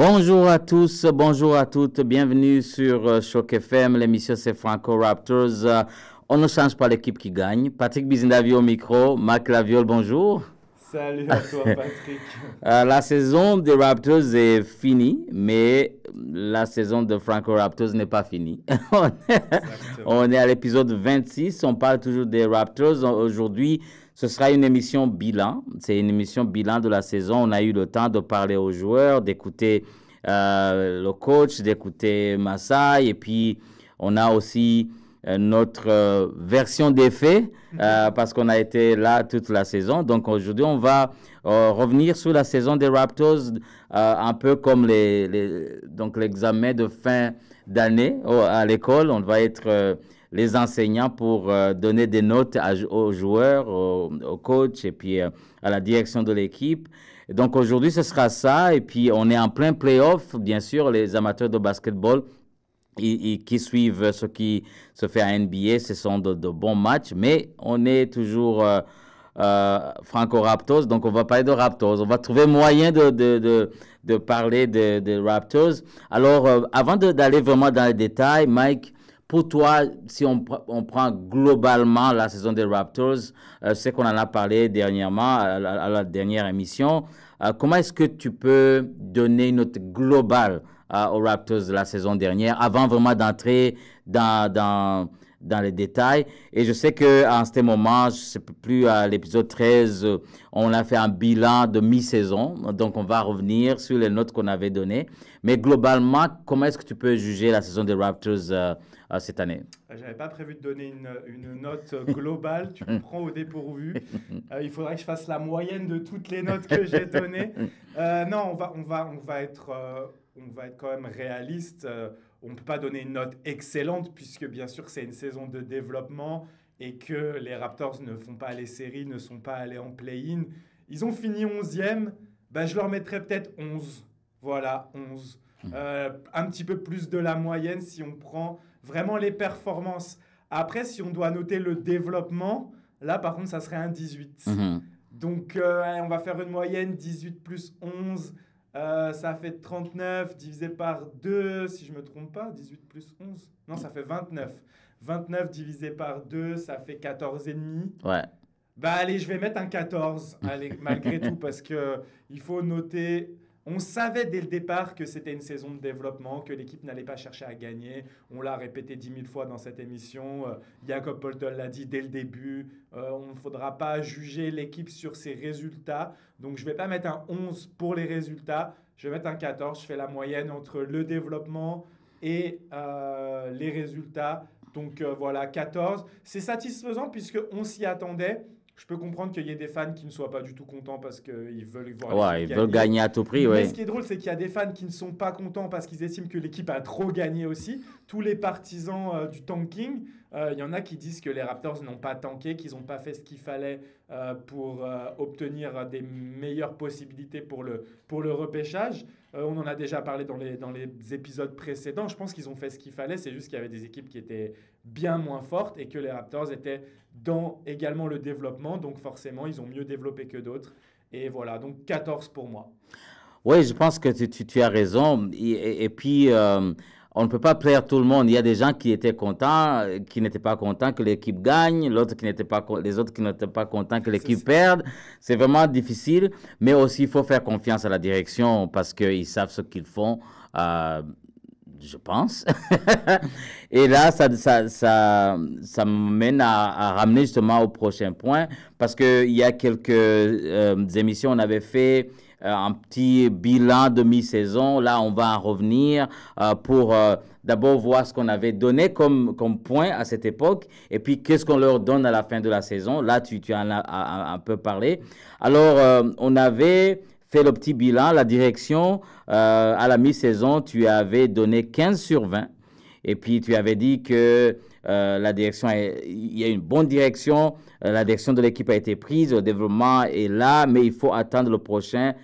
Bonjour à tous, bonjour à toutes, bienvenue sur Choc FM, l'émission c'est Franco Raptors. On ne change pas l'équipe qui gagne. Patrick Bizindavi au micro, Marc Laviole, bonjour. Salut à toi, Patrick. La saison des Raptors est finie, mais la saison de Franco Raptors n'est pas finie. Exactement. On est à l'épisode 26, on parle toujours des Raptors. Aujourd'hui, ce sera une émission bilan. C'est une émission bilan de la saison. On a eu le temps de parler aux joueurs, d'écouter le coach, d'écouter Masai, et puis on a aussi notre version des faits parce qu'on a été là toute la saison. Donc aujourd'hui, on va revenir sur la saison des Raptors, un peu comme donc l'examen de fin d'année à l'école. On va être les enseignants pour donner des notes aux joueurs, au coach et puis à la direction de l'équipe. Donc aujourd'hui, ce sera ça. Et puis on est en plein playoff. Bien sûr, les amateurs de basketball qui suivent ce qui se fait à NBA, ce sont de bons matchs, mais on est toujours Franco Raptors, donc on va parler de Raptors. On va trouver moyen de parler de Raptors. Alors, avant d'aller vraiment dans les détails, Mike, pour toi, si on prend globalement la saison des Raptors, c'est qu'on en a parlé dernièrement à la dernière émission, comment est-ce que tu peux donner une note globale aux Raptors de la saison dernière, avant vraiment d'entrer dans les détails? Et je sais qu'en ce moment, je ne sais plus, à l'épisode 13, on a fait un bilan de mi-saison, donc on va revenir sur les notes qu'on avait données. Mais globalement, comment est-ce que tu peux juger la saison des Raptors cette année? J'avais pas prévu de donner une note globale, tu me prends au dépourvu. Il faudrait que je fasse la moyenne de toutes les notes que j'ai données. Non, on va être quand même réaliste. On ne peut pas donner une note excellente puisque bien sûr c'est une saison de développement et que les Raptors ne font pas les séries, ne sont pas allés en play-in. Ils ont fini 11e, ben, je leur mettrais peut-être 11. Voilà, 11. Un petit peu plus de la moyenne si on prend vraiment les performances. Après, si on doit noter le développement, là par contre ça serait un 18. Donc on va faire une moyenne 18 plus 11. Ça fait 39 divisé par 2, si je ne me trompe pas, 18 plus 11. Non, ça fait 29. 29 divisé par 2, ça fait 14,5. Ouais. Bah allez, je vais mettre un 14, allez, malgré tout, parce qu'il faut noter... On savait dès le départ que c'était une saison de développement, que l'équipe n'allait pas chercher à gagner. On l'a répété 10 000 fois dans cette émission. Jakob Poeltl l'a dit dès le début. On ne faudra pas juger l'équipe sur ses résultats. Donc, je ne vais pas mettre un 11 pour les résultats. Je vais mettre un 14. Je fais la moyenne entre le développement et les résultats. Donc, voilà, 14. C'est satisfaisant puisqu'on s'y attendait. Je peux comprendre qu'il y ait des fans qui ne soient pas du tout contents parce qu'ils veulent voir l'équipe Ils veulent gagner à tout prix, Mais oui. ce qui est drôle, c'est qu'il y a des fans qui ne sont pas contents parce qu'ils estiment que l'équipe a trop gagné aussi. Tous les partisans du tanking, il y en a qui disent que les Raptors n'ont pas tanké, qu'ils n'ont pas fait ce qu'il fallait pour obtenir des meilleures possibilités pour le repêchage. On en a déjà parlé dans les épisodes précédents. Je pense qu'ils ont fait ce qu'il fallait. C'est juste qu'il y avait des équipes qui étaient bien moins fortes et que les Raptors étaient dans également le développement. Donc forcément, ils ont mieux développé que d'autres. Et voilà, donc 14 pour moi. Oui, je pense que tu as raison. Et puis, on ne peut pas plaire tout le monde. Il y a des gens qui étaient contents, qui n'étaient pas contents que l'équipe gagne, les autres qui n'étaient pas contents que l'équipe perde. C'est vraiment difficile, mais aussi il faut faire confiance à la direction parce qu'ils savent ce qu'ils font. Je pense. Et là, ça me mène à ramener justement au prochain point, parce qu'il y a quelques émissions, on avait fait un petit bilan de mi-saison. Là, on va en revenir pour d'abord voir ce qu'on avait donné comme point à cette époque, et puis qu'est-ce qu'on leur donne à la fin de la saison. Là, tu en as un peu parlé. Alors, on avait fait le petit bilan, la direction, à la mi-saison, tu avais donné 15 sur 20. Et puis, tu avais dit que la direction, il y a une bonne direction, la direction de l'équipe a été prise, le développement est là, mais il faut attendre le prochain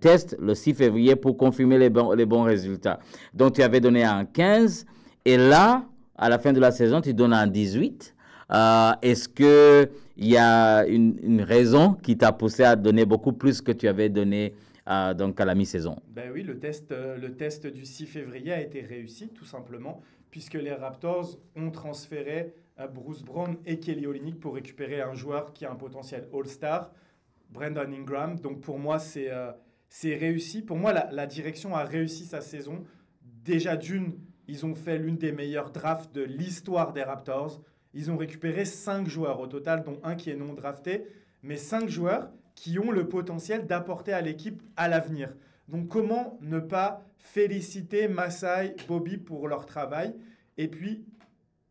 test, le 6 février, pour confirmer les bons résultats. Donc, tu avais donné un 15, et là, à la fin de la saison, tu donnes un 18. Est-ce qu'il y a une raison qui t'a poussé à donner beaucoup plus que tu avais donné donc à la mi-saison. Ben oui, le test du 6 février a été réussi, tout simplement, puisque les Raptors ont transféré Bruce Brown et Kelly Olynyk pour récupérer un joueur qui a un potentiel All-Star, Brandon Ingram. Donc pour moi, c'est réussi. Pour moi, la direction a réussi sa saison. Déjà d'une, ils ont fait l'une des meilleures drafts de l'histoire des Raptors. Ils ont récupéré 5 joueurs au total, dont un qui est non drafté, mais 5 joueurs qui ont le potentiel d'apporter à l'équipe à l'avenir. Donc comment ne pas féliciter Masai, Bobby pour leur travail? Et puis,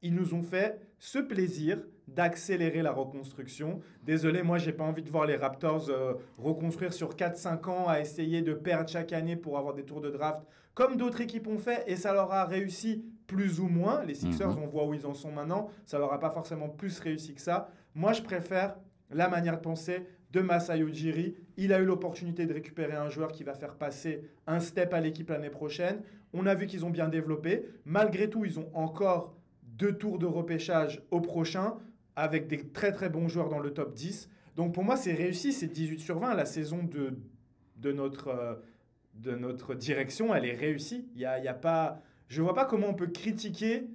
ils nous ont fait ce plaisir d'accélérer la reconstruction. Désolé, moi, j'ai pas envie de voir les Raptors reconstruire sur 4-5 ans, à essayer de perdre chaque année pour avoir des tours de draft, comme d'autres équipes ont fait, et ça leur a réussi plus ou moins. Les Sixers, on voit où ils en sont maintenant, ça leur a pas forcément plus réussi que ça. Moi, je préfère la manière de penser de Masai Ujiri. Il a eu l'opportunité de récupérer un joueur qui va faire passer un step à l'équipe l'année prochaine. On a vu qu'ils ont bien développé. Malgré tout, ils ont encore 2 tours de repêchage au prochain, avec des très très bons joueurs dans le top 10. Donc pour moi, c'est réussi, c'est 18/20. La saison de notre direction, elle est réussie. Il y a pas, je ne vois pas comment on peut critiquer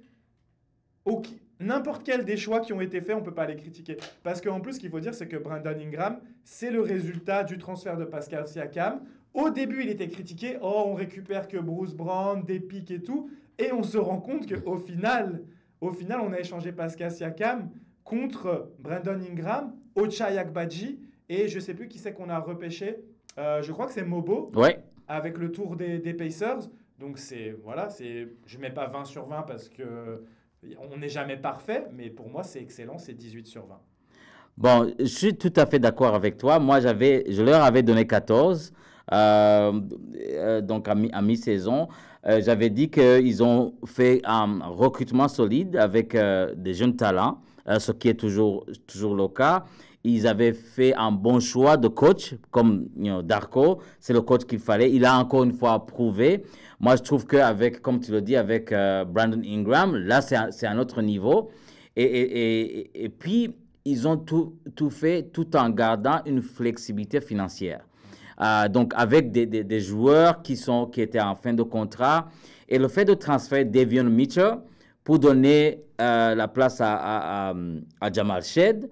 n'importe quel des choix qui ont été faits, on ne peut pas les critiquer. Parce qu'en plus, ce qu'il faut dire, c'est que Brandon Ingram, c'est le résultat du transfert de Pascal Siakam. Au début, il était critiqué. Oh, on récupère que Bruce Brown, des pics et tout. Et on se rend compte qu'au final, on a échangé Pascal Siakam contre Brandon Ingram, Ochai Agbaji, et je ne sais plus qui c'est qu'on a repêché. Je crois que c'est Mobo, Ouais. avec le tour des Pacers. Donc, voilà, je ne mets pas 20/20 parce que on n'est jamais parfait, mais pour moi, c'est excellent, c'est 18/20. Bon, je suis tout à fait d'accord avec toi. Moi, je leur avais donné 14, donc à mi-saison. J'avais dit qu'ils ont fait un recrutement solide avec des jeunes talents, ce qui est toujours le cas. Ils avaient fait un bon choix de coach, comme Darko, c'est le coach qu'il fallait. Il a encore une fois prouvé. Moi, je trouve qu'avec, comme tu le dis, avec Brandon Ingram, là, c'est un autre niveau. Et puis, ils ont tout fait tout en gardant une flexibilité financière. Donc, avec des joueurs qui étaient en fin de contrat. Et le fait de transférer Davion Mitchell pour donner la place à Jamal Shead,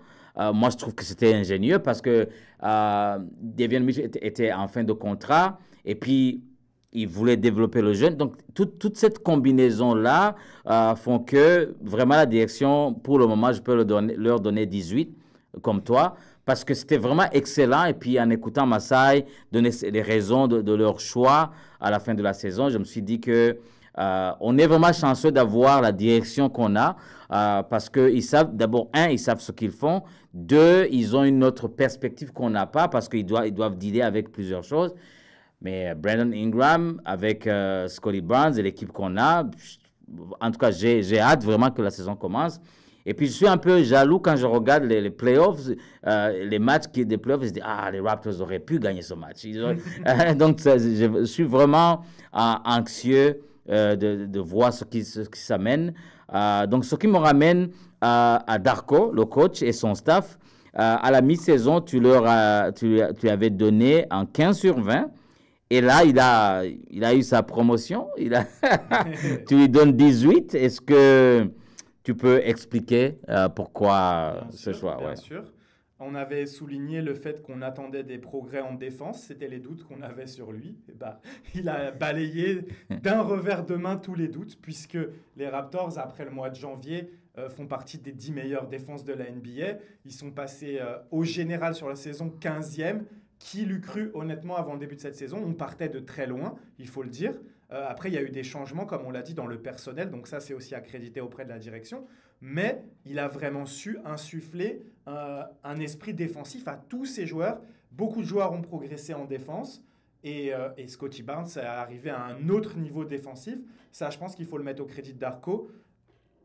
moi, je trouve que c'était ingénieux parce que Davion Mitchell était en fin de contrat et puis il voulait développer le jeune. Donc, toute cette combinaison-là font que vraiment la direction, pour le moment, je peux leur donner 18 comme toi parce que c'était vraiment excellent. Et puis, en écoutant Masai donner les raisons de leur choix à la fin de la saison, je me suis dit que on est vraiment chanceux d'avoir la direction qu'on a parce qu'ils savent, d'abord, ils savent ce qu'ils font. 2, ils ont une autre perspective qu'on n'a pas parce qu'ils doivent dealer avec plusieurs choses. Mais Brandon Ingram avec Scottie Barnes et l'équipe qu'on a, en tout cas, j'ai hâte vraiment que la saison commence. Et puis, je suis un peu jaloux quand je regarde les playoffs, les matchs des playoffs. Je dis, les Raptors auraient pu gagner ce match. Donc, je suis vraiment anxieux de voir ce qui s'amène. Donc, ce qui me ramène à Darko, le coach et son staff. À la mi-saison, tu avais donné un 15/20. Et là, il a eu sa promotion. Tu lui donnes 18. Est-ce que tu peux expliquer pourquoi ce choix? Bien sûr. On avait souligné le fait qu'on attendait des progrès en défense. C'était les doutes qu'on avait sur lui. Et il a balayé d'un revers de main tous les doutes, puisque les Raptors, après le mois de janvier, font partie des 10 meilleures défenses de la NBA. Ils sont passés au général sur la saison 15e. Qui l'eût cru honnêtement avant le début de cette saison? On partait de très loin, il faut le dire. Après, il y a eu des changements, comme on l'a dit, dans le personnel. Donc ça, c'est aussi accrédité auprès de la direction. Mais il a vraiment su insuffler un esprit défensif à tous ses joueurs. Beaucoup de joueurs ont progressé en défense. Et Scottie Barnes est arrivé à un autre niveau défensif. Ça, je pense qu'il faut le mettre au crédit de Darko.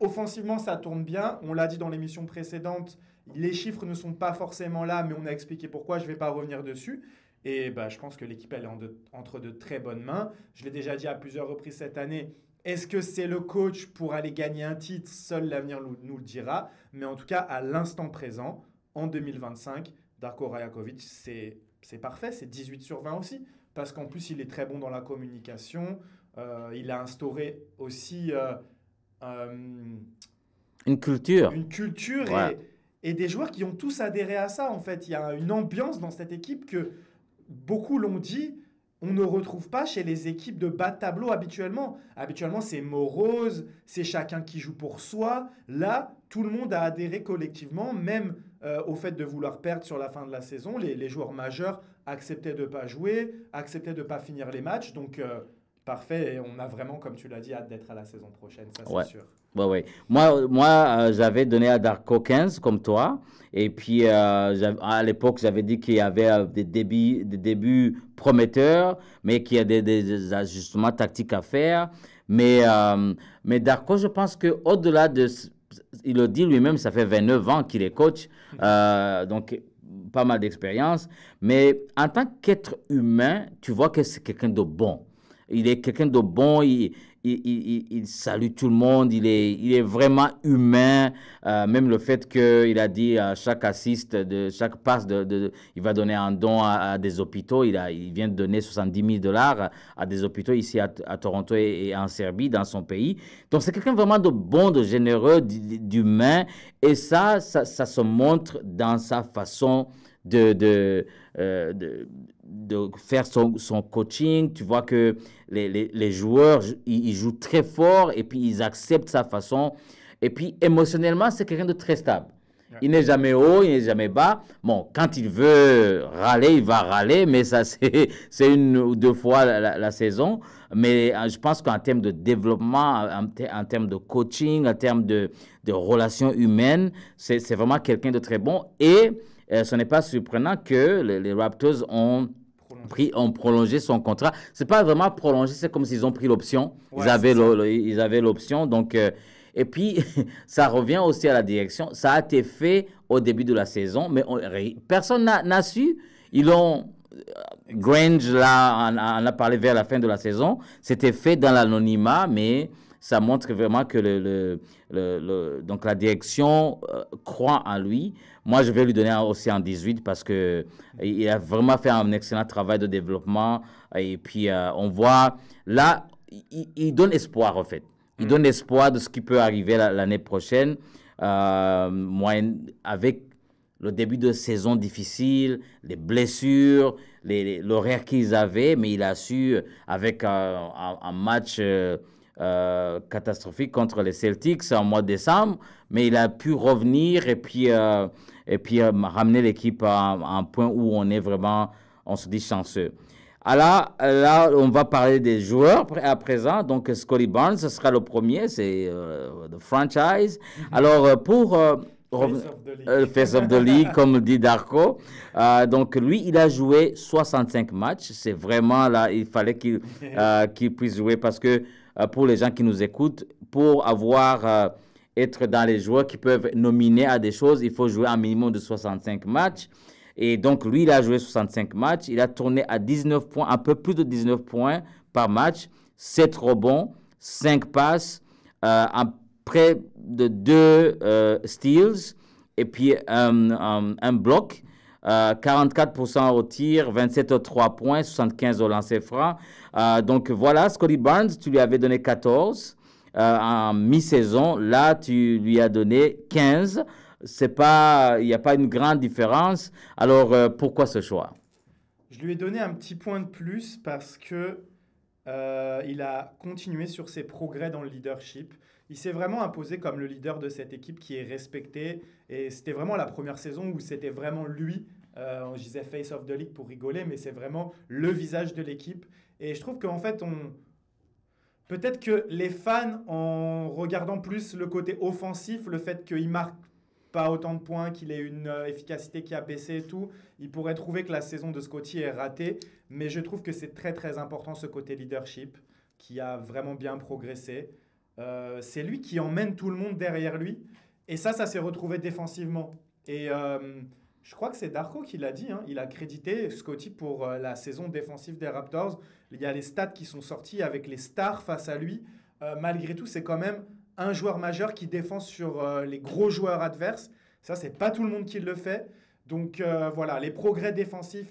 Offensivement, ça tourne bien. On l'a dit dans l'émission précédente, les chiffres ne sont pas forcément là, mais on a expliqué pourquoi. Je ne vais pas revenir dessus. Et je pense que l'équipe, elle est entre de très bonnes mains. Je l'ai déjà dit à plusieurs reprises cette année. Est-ce que c'est le coach pour aller gagner un titre? Seul l'avenir nous le dira. Mais en tout cas, à l'instant présent, en 2025, Darko Rajakovic, c'est c'est parfait, c'est 18 sur 20 aussi. Parce qu'en plus, il est très bon dans la communication. Il a instauré aussi euh, Une culture. une culture Ouais. et des joueurs qui ont tous adhéré à ça, en fait. Il y a une ambiance dans cette équipe que beaucoup l'ont dit, on ne retrouve pas chez les équipes de bas de tableau habituellement. Habituellement, c'est morose, c'est chacun qui joue pour soi. Là, tout le monde a adhéré collectivement, même au fait de vouloir perdre sur la fin de la saison. Les joueurs majeurs acceptaient de ne pas jouer, acceptaient de ne pas finir les matchs. Donc, parfait. Et on a vraiment, comme tu l'as dit, hâte d'être à la saison prochaine, ça Ouais. c'est sûr. Ouais, ouais. Moi j'avais donné à Darko 15 comme toi. Et puis, à l'époque, j'avais dit qu'il y avait des débuts prometteurs, mais qu'il y a des ajustements tactiques à faire. Mais, mais Darko, je pense qu'au-delà il le dit lui-même, ça fait 29 ans qu'il est coach. Donc, pas mal d'expérience. Mais en tant qu'être humain, tu vois que c'est quelqu'un de bon. Il est quelqu'un de bon, il salue tout le monde, il est vraiment humain. Même le fait qu'il a dit à chaque assist, chaque passe, il va donner un don à des hôpitaux. Il vient de donner 70 000 $ à des hôpitaux ici à Toronto et en Serbie, dans son pays. Donc c'est quelqu'un vraiment de bon, de généreux, d'humain. Et ça se montre dans sa façon de, de, de faire son coaching. Tu vois que les joueurs, ils jouent très fort et puis ils acceptent sa façon. Et puis émotionnellement, c'est quelqu'un de très stable. Ouais. Il n'est jamais haut, il n'est jamais bas. Bon, quand il veut râler, il va râler, mais ça, c'est une ou deux fois la saison. Mais je pense qu'en termes de développement, en termes de coaching, en termes de relations humaines, c'est vraiment quelqu'un de très bon. Et ce n'est pas surprenant que les Raptors ont prolongé son contrat. C'est pas vraiment prolongé, c'est comme s'ils ont pris l'option. Ouais, c'est ça. Ils avaient l'option. Donc, et puis, ça revient aussi à la direction. Ça a été fait au début de la saison, mais personne n'a su. Ils ont. Grange, là, en a parlé vers la fin de la saison. C'était fait dans l'anonymat, mais ça montre vraiment que donc la direction croit en lui. Moi, je vais lui donner aussi un 18 parce que il a vraiment fait un excellent travail de développement. Et puis, on voit, là, il donne espoir, en fait. Il donne espoir de ce qui peut arriver l'année prochaine. Avec le début de saison difficile, les blessures, l'horaire qu'ils avaient, mais il a su, avec un match catastrophique contre les Celtics en mois de décembre, mais il a pu revenir et puis ramener l'équipe à un point où on est vraiment, on se dit chanceux. Alors, là, on va parler des joueurs à présent. Donc, Scottie Barnes, ce sera le premier, c'est le franchise. Alors, pour Face of the league. Face of the League, comme dit Darko. Donc, lui, il a joué 65 matchs. C'est vraiment là, il fallait qu'il puisse jouer parce que pour les gens qui nous écoutent, pour être dans les joueurs qui peuvent nominer à des choses, il faut jouer un minimum de 65 matchs. Et donc, lui, il a joué 65 matchs. Il a tourné à 19 points, un peu plus de 19 points par match, 7 rebonds, 5 passes, près de 2 steals et puis un bloc. 44% au tir, 27 aux 3 points, 75 au lancer franc. Donc voilà, Scottie Barnes, tu lui avais donné 14 en mi-saison. Là, tu lui as donné 15. Il n'y a pas une grande différence. Alors, pourquoi ce choix? Je lui ai donné un petit point de plus parce que il a continué sur ses progrès dans le leadership. Il s'est vraiment imposé comme le leader de cette équipe qui est respectée. Et c'était vraiment la première saison où c'était vraiment lui. Je disais face of the league pour rigoler, mais c'est vraiment le visage de l'équipe. Et je trouve qu'en fait, peut-être que les fans, en regardant plus le côté offensif, le fait qu'il marque pas autant de points, qu'il ait une efficacité qui a baissé et tout, ils pourraient trouver que la saison de Scottie est ratée. Mais je trouve que c'est très très important ce côté leadership qui a vraiment bien progressé. C'est lui qui emmène tout le monde derrière lui. Et ça s'est retrouvé défensivement. Et je crois que c'est Darko qui l'a dit. Hein. Il a crédité Scottie pour la saison défensive des Raptors. Il y a les stats qui sont sortis avec les stars face à lui. Malgré tout, c'est quand même un joueur majeur qui défend sur les gros joueurs adverses. Ça, c'est pas tout le monde qui le fait. Donc voilà, les progrès défensifs,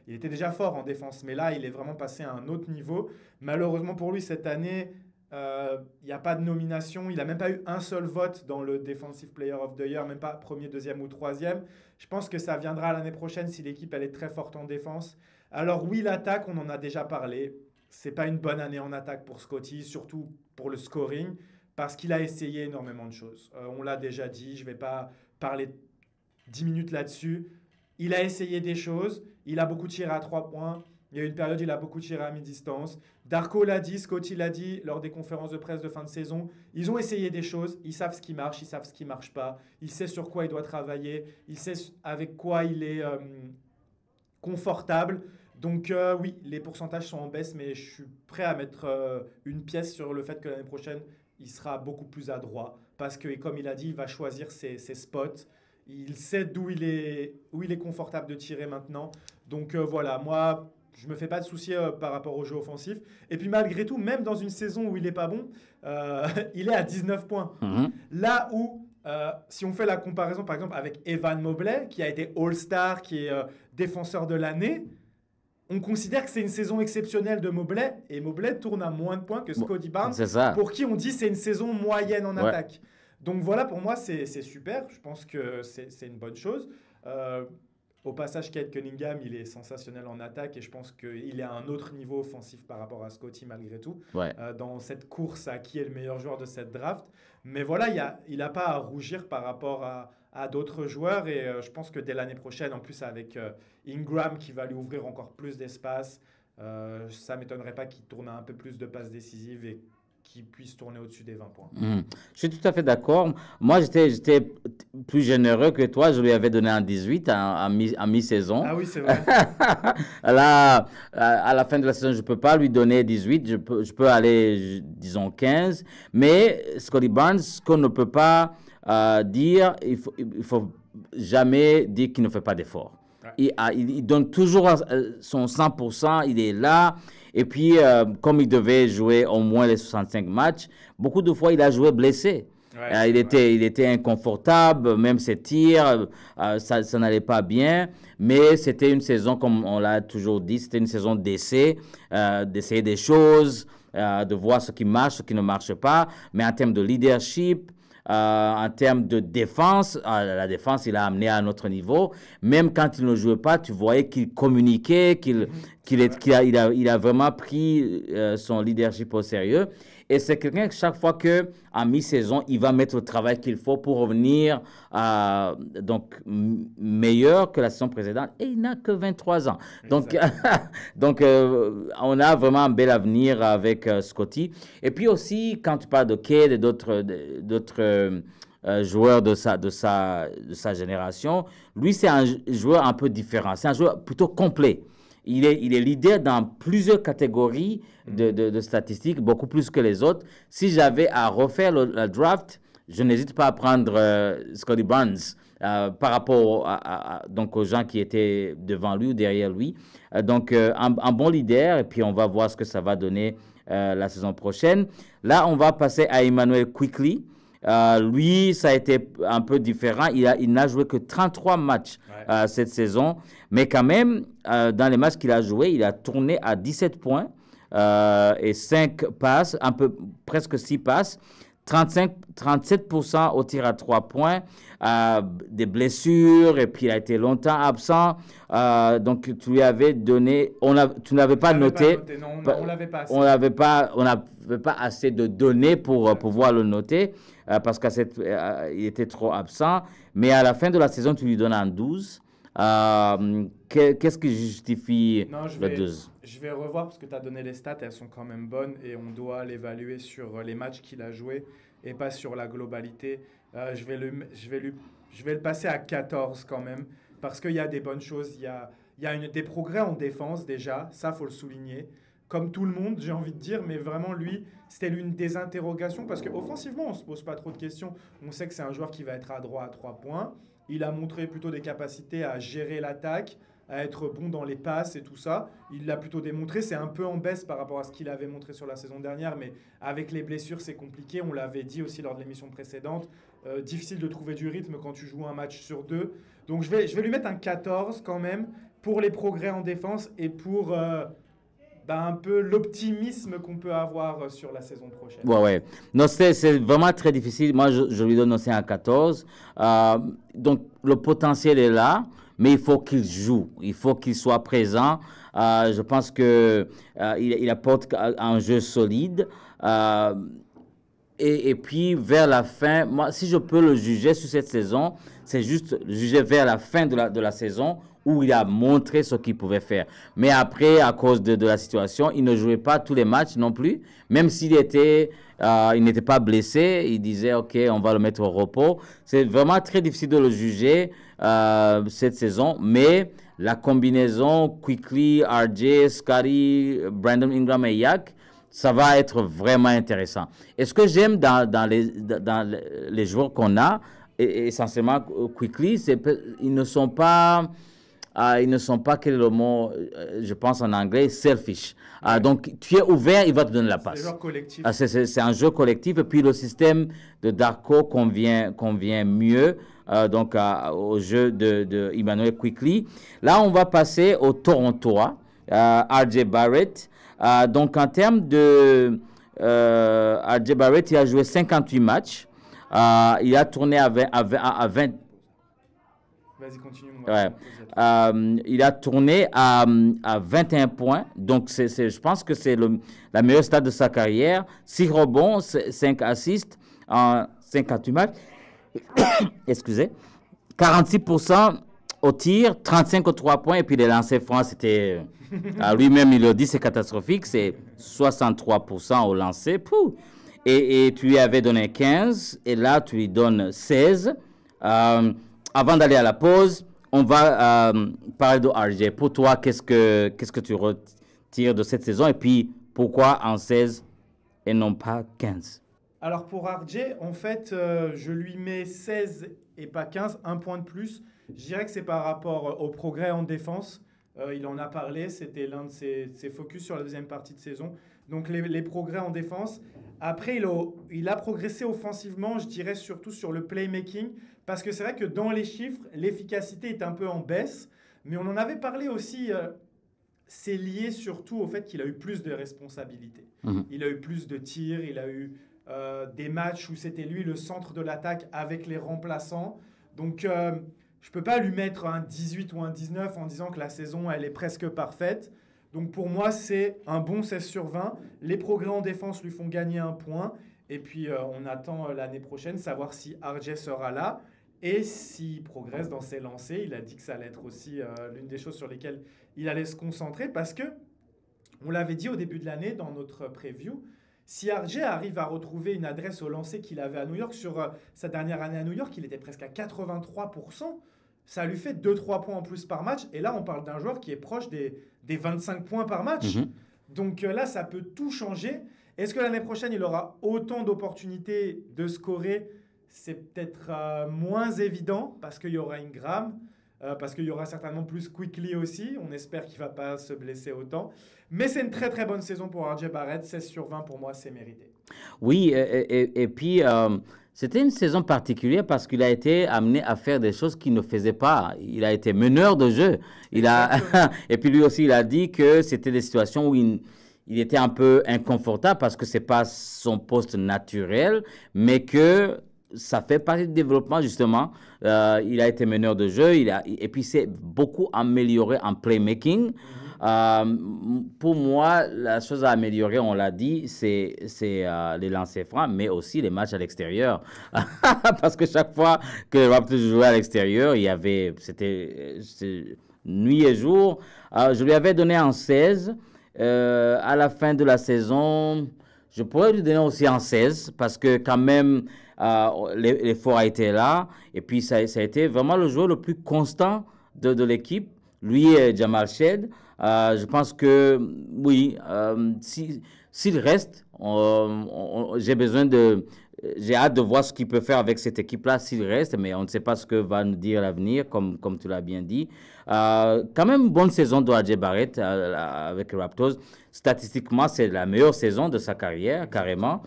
il était déjà fort en défense, mais là, il est vraiment passé à un autre niveau. Malheureusement pour lui, cette année, il n'y a pas de nomination. Il n'a même pas eu un seul vote dans le Defensive Player of the Year, même pas premier, deuxième ou troisième. Je pense que ça viendra l'année prochaine si l'équipe elle est très forte en défense. Alors oui, l'attaque, on en a déjà parlé. C'est pas une bonne année en attaque pour Scotty, surtout pour le scoring, parce qu'il a essayé énormément de choses. On l'a déjà dit, je ne vais pas parler 10 minutes là-dessus. Il a essayé des choses, il a beaucoup tiré à 3 points. Il y a eu une période où il a beaucoup tiré à mi-distance. Darko l'a dit, Scotty l'a dit lors des conférences de presse de fin de saison. Ils ont essayé des choses, ils savent ce qui marche, ils savent ce qui ne marche pas. Il sait sur quoi il doit travailler, il sait avec quoi il est confortable. Donc oui, les pourcentages sont en baisse, mais je suis prêt à mettre une pièce sur le fait que l'année prochaine, il sera beaucoup plus adroit. Parce que, comme il a dit, il va choisir ses spots. Il sait où il est confortable de tirer maintenant. Donc voilà, moi, je ne me fais pas de soucis par rapport au jeu offensif. Et puis malgré tout, même dans une saison où il n'est pas bon, il est à 19 points. Là où, si on fait la comparaison par exemple avec Evan Mobley, qui a été All-Star, qui est défenseur de l'année, on considère que c'est une saison exceptionnelle de Mobley, et Mobley tourne à moins de points que Scotty Barnes, pour qui on dit c'est une saison moyenne en attaque. Donc voilà, pour moi, c'est super. Je pense que c'est une bonne chose. Au passage, Cade Cunningham, il est sensationnel en attaque et je pense qu'il est à un autre niveau offensif par rapport à Scotty malgré tout, dans cette course à qui est le meilleur joueur de cette draft. Mais voilà, il n'a pas à rougir par rapport à d'autres joueurs et je pense que dès l'année prochaine, en plus avec Ingram qui va lui ouvrir encore plus d'espace, ça ne m'étonnerait pas qu'il tourne à un peu plus de passes décisives et qui puisse tourner au-dessus des 20 points. Je suis tout à fait d'accord. Moi, j'étais plus généreux que toi. Je lui avais donné un 18 à mi-saison. Ah oui, c'est vrai. Là, à la fin de la saison, je ne peux pas lui donner 18. Je peux aller, disons, 15. Mais Scotty Barnes, ce qu'on ne peut pas dire, il faut jamais dire qu'il ne fait pas d'effort. Il donne toujours son 100%. Il est là. Et puis, comme il devait jouer au moins les 65 matchs, beaucoup de fois, il a joué blessé. Il était inconfortable, même ses tirs, ça n'allait pas bien. Mais c'était une saison, comme on l'a toujours dit, c'était une saison d'essai, d'essayer des choses, de voir ce qui marche, ce qui ne marche pas. Mais en termes de leadership, en termes de défense, la défense, il a amené à un autre niveau. Même quand il ne jouait pas, tu voyais qu'il communiquait, il a vraiment pris son leadership au sérieux. Et c'est quelqu'un que chaque fois qu'en mi-saison, il va mettre le travail qu'il faut pour revenir donc, meilleur que la saison précédente. Et il n'a que 23 ans. Donc, on a vraiment un bel avenir avec Scotty. Et puis aussi, quand tu parles de Cade et d'autres joueurs de sa génération, lui, c'est un joueur un peu différent. C'est un joueur plutôt complet. Il est leader dans plusieurs catégories de statistiques, beaucoup plus que les autres. Si j'avais à refaire le draft, je n'hésite pas à prendre Scotty Barnes par rapport donc aux gens qui étaient devant lui ou derrière lui. Donc, un bon leader, et puis on va voir ce que ça va donner la saison prochaine. Là, on va passer à Emmanuel Quickley. Lui, ça a été un peu différent. Il n'a joué que 33 matchs cette saison. Mais quand même, dans les matchs qu'il a joués, il a tourné à 17 points et 5 passes, presque 6 passes. 37% au tir à 3 points, des blessures, et puis il a été longtemps absent. Donc, tu lui avais donné... tu n'avais pas noté. Non, on l'avait pas assez. On n'avait pas assez de données pour pouvoir le noter, parce qu'il était trop absent. Mais à la fin de la saison, tu lui donnes un 12. Qu'est-ce qui justifie le 12? Je vais revoir parce que tu as donné les stats, elles sont quand même bonnes et on doit l'évaluer sur les matchs qu'il a joués et pas sur la globalité. Je vais le passer à 14 quand même parce qu'il y a des bonnes choses. Il y a des progrès en défense déjà, ça faut le souligner. Comme tout le monde, j'ai envie de dire, mais vraiment lui, c'était l'une des interrogations parce qu'offensivement, on ne se pose pas trop de questions. On sait que c'est un joueur qui va être adroit à 3 points. Il a montré plutôt des capacités à gérer l'attaque, à être bon dans les passes et tout ça. Il l'a plutôt démontré. C'est un peu en baisse par rapport à ce qu'il avait montré sur la saison dernière, mais avec les blessures, c'est compliqué. On l'avait dit aussi lors de l'émission précédente. Difficile de trouver du rythme quand tu joues un match sur deux. Donc, je vais lui mettre un 14 quand même pour les progrès en défense et pour un peu l'optimisme qu'on peut avoir sur la saison prochaine. Ouais. Non, c'est vraiment très difficile. Moi, je lui donne aussi un 14. Donc, le potentiel est là, mais il faut qu'il joue. Il faut qu'il soit présent. Je pense que il apporte un jeu solide. Et puis, vers la fin, moi, si je peux le juger sur cette saison, c'est juste le juger vers la fin de la saison où il a montré ce qu'il pouvait faire. Mais après, à cause de la situation, il ne jouait pas tous les matchs non plus. Même s'il il n'était pas blessé, il disait, OK, on va le mettre au repos. C'est vraiment très difficile de le juger cette saison. Mais la combinaison Quickly, RJ, Scotty, Brandon Ingram et Yak, ça va être vraiment intéressant. Et ce que j'aime dans les joueurs qu'on a, essentiellement Quickly, c'est qu'ils ne sont pas, quel est le mot, je pense en anglais, selfish. Donc, tu es ouvert, il va te donner la passe. C'est un jeu collectif. C'est un jeu collectif. Et puis, le système de Darko convient mieux donc, au jeu de Emmanuel Quickly. Là, on va passer au Torontois, RJ Barrett. Donc, en termes de RJ Barrett, il a joué 58 matchs. Il a tourné à 20. Vas-y, continue. Il a tourné à 21 points. Donc, je pense que c'est la meilleure stade de sa carrière. 6 rebonds, 5 assists en 58 matchs. Excusez. 46% au tir, 35 aux 3 points. Et puis, les lancers francs, c'était... lui-même, il le dit, c'est catastrophique. C'est 63% au lancer. Et tu lui avais donné 15. Et là, tu lui donnes 16. Avant d'aller à la pause, on va parler de RJ. Pour toi, qu'est-ce que tu retires de cette saison? Et puis, pourquoi en 16 et non pas 15? Alors, pour RJ, en fait, je lui mets 16 et pas 15, un point de plus. Je dirais que c'est par rapport au progrès en défense. Il en a parlé, c'était l'un de ses focus sur la deuxième partie de saison. Donc, les progrès en défense. Après, il a progressé offensivement, je dirais surtout sur le playmaking. Parce que c'est vrai que dans les chiffres, l'efficacité est un peu en baisse. Mais on en avait parlé aussi, c'est lié surtout au fait qu'il a eu plus de responsabilités. Il a eu plus de tirs, il a eu des matchs où c'était lui le centre de l'attaque avec les remplaçants. Donc, je ne peux pas lui mettre un 18 ou un 19 en disant que la saison, elle est presque parfaite. Donc, pour moi, c'est un bon 16 sur 20. Les progrès en défense lui font gagner un point. Et puis, on attend l'année prochaine savoir si RJ sera là. Et s'il progresse dans ses lancers, il a dit que ça allait être aussi l'une des choses sur lesquelles il allait se concentrer parce que, on l'avait dit au début de l'année dans notre preview, si RJ arrive à retrouver une adresse au lancer qu'il avait à New York, sur sa dernière année à New York, il était presque à 83%, ça lui fait 2-3 points en plus par match. Et là, on parle d'un joueur qui est proche des 25 points par match. Donc là, ça peut tout changer. Est-ce que l'année prochaine, il aura autant d'opportunités de scorer? C'est peut-être moins évident parce qu'il y aura Ingram, parce qu'il y aura certainement plus Quickly aussi. On espère qu'il ne va pas se blesser autant. Mais c'est une très très bonne saison pour RJ Barrett. 16 sur 20 pour moi, c'est mérité. Oui, et puis c'était une saison particulière parce qu'il a été amené à faire des choses qu'il ne faisait pas. Il a été meneur de jeu. Et puis lui aussi, il a dit que c'était des situations où il était un peu inconfortable parce que ce n'est pas son poste naturel, mais que ça fait partie du développement, justement. Il a été meneur de jeu. Et puis, c'est beaucoup amélioré en playmaking. Pour moi, la chose à améliorer, on l'a dit, c'est les lancers francs, mais aussi les matchs à l'extérieur. Parce que chaque fois que les Raptors jouaient à l'extérieur, c'était nuit et jour. Je lui avais donné en 16. À la fin de la saison, je pourrais lui donner aussi en 16 parce que quand même, l'effort a été là. Et puis, ça a été vraiment le joueur le plus constant de l'équipe. Lui et Jamal Shead. Je pense que, oui, s'il reste, j'ai hâte de voir ce qu'il peut faire avec cette équipe-là s'il reste, mais on ne sait pas ce que va nous dire l'avenir, comme tu l'as bien dit. Quand même, bonne saison de RJ Barrett avec les Raptors. Statistiquement, c'est la meilleure saison de sa carrière, carrément.